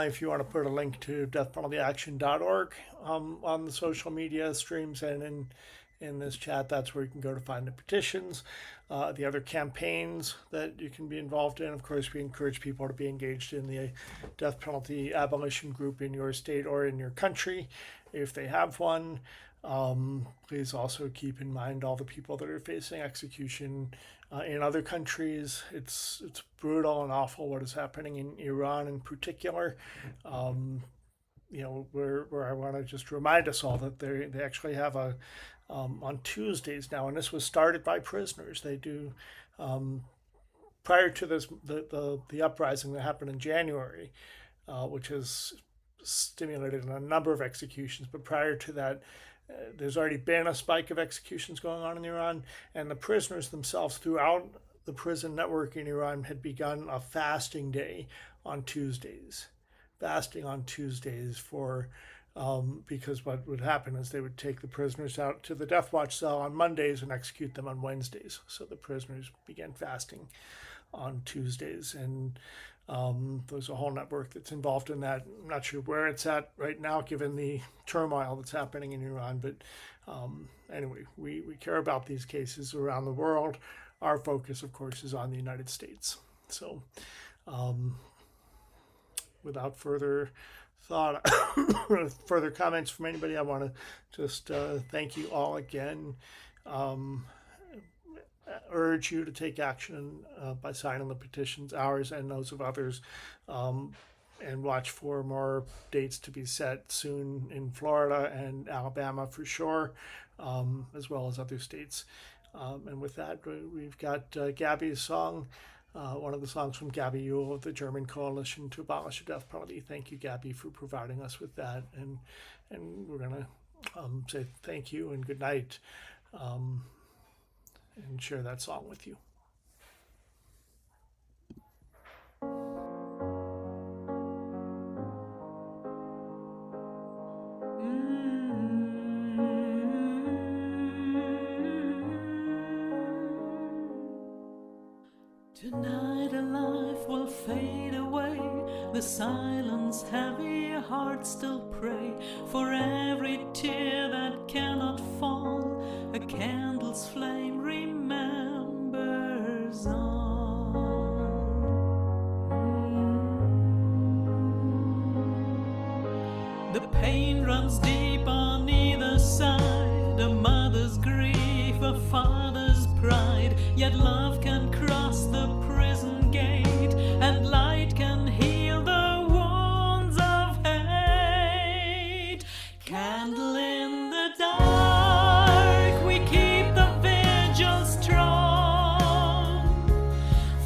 if you want to put a link to deathpenaltyaction.org on the social media streams and in this chat, that's where you can go to find the petitions, the other campaigns that you can be involved in. Of course, we encourage people to be engaged in the death penalty abolition group in your state or in your country, if they have one. Please also keep in mind all the people that are facing execution in other countries. It's brutal and awful what is happening in Iran in particular. Where I want to just remind us all that they actually have on Tuesdays now, and this was started by prisoners. They do prior to this the uprising that happened in January, which has stimulated a number of executions. But prior to that, there's already been a spike of executions going on in Iran, and the prisoners themselves throughout the prison network in Iran had begun a fasting day on Tuesdays. Fasting on Tuesdays for because what would happen is they would take the prisoners out to the death watch cell on Mondays and execute them on Wednesdays. So the prisoners began fasting on Tuesdays, and there's a whole network that's involved in that. I'm not sure where it's at right now, given the turmoil that's happening in Iran. But anyway, we care about these cases around the world. Our focus, of course, is on the United States. So without further thought, further comments from anybody, I want to just thank you all again. Urge you to take action by signing the petitions, ours and those of others, and watch for more dates to be set soon in Florida and Alabama for sure, as well as other states. And with that, we've got Gabby's song, one of the songs from Gabby Yule of the German Coalition to Abolish the Death Penalty. Thank you, Gabby, for providing us with that. And we're going to say thank you and good night. And share that song with you. Tonight a life will fade away, the silence heavy, hearts still pray. For every tear that cannot fall, a candle's flame remembers on. The pain runs deep on either side, a mother's grief, a father's pride. Yet love can cross the prison gate, and light can heal the wounds of hate. Candle in the dark, we keep the vigil strong.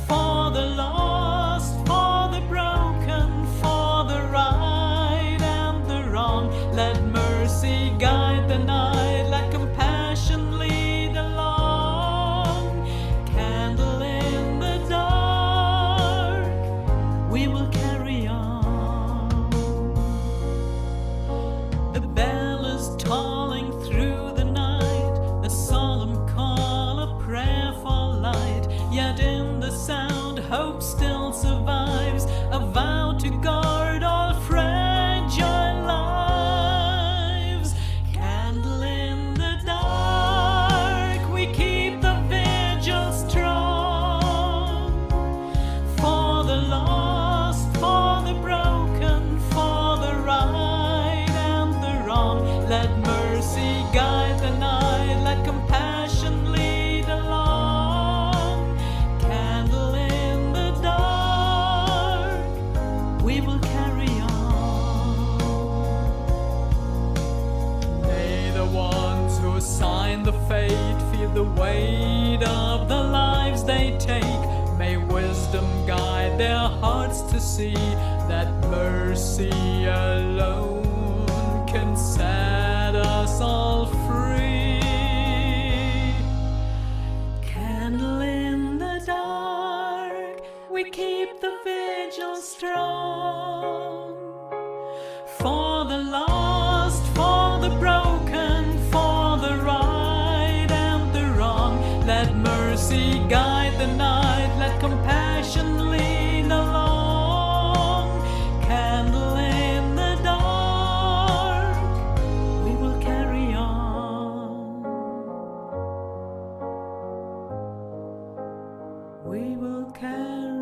For the lost, for the broken, for the right and the wrong. Let mercy guide the night, let compassion lead along. Candle in the dark, we will carry on. The bell is tolling through the night, a solemn call, a prayer for light. Yet in the sound, hope still survives, a vow to guard all fragile lives. Candle in the dark, we keep the vigil strong. For the lost, for the broken, for the right and the wrong. Let mercy guide the night, let compassion lead along. Candle in the dark, we will carry on. May the ones who sign the fate feel the weight of the lives they take. May wisdom guide their hearts to see that mercy alone can set us all free. Candle in the dark, we keep the vigil strong. For the lost, for the broken, for the right and the wrong. Let mercy guide the night, let compassion lead along. Candle in the dark, we will carry on. We will carry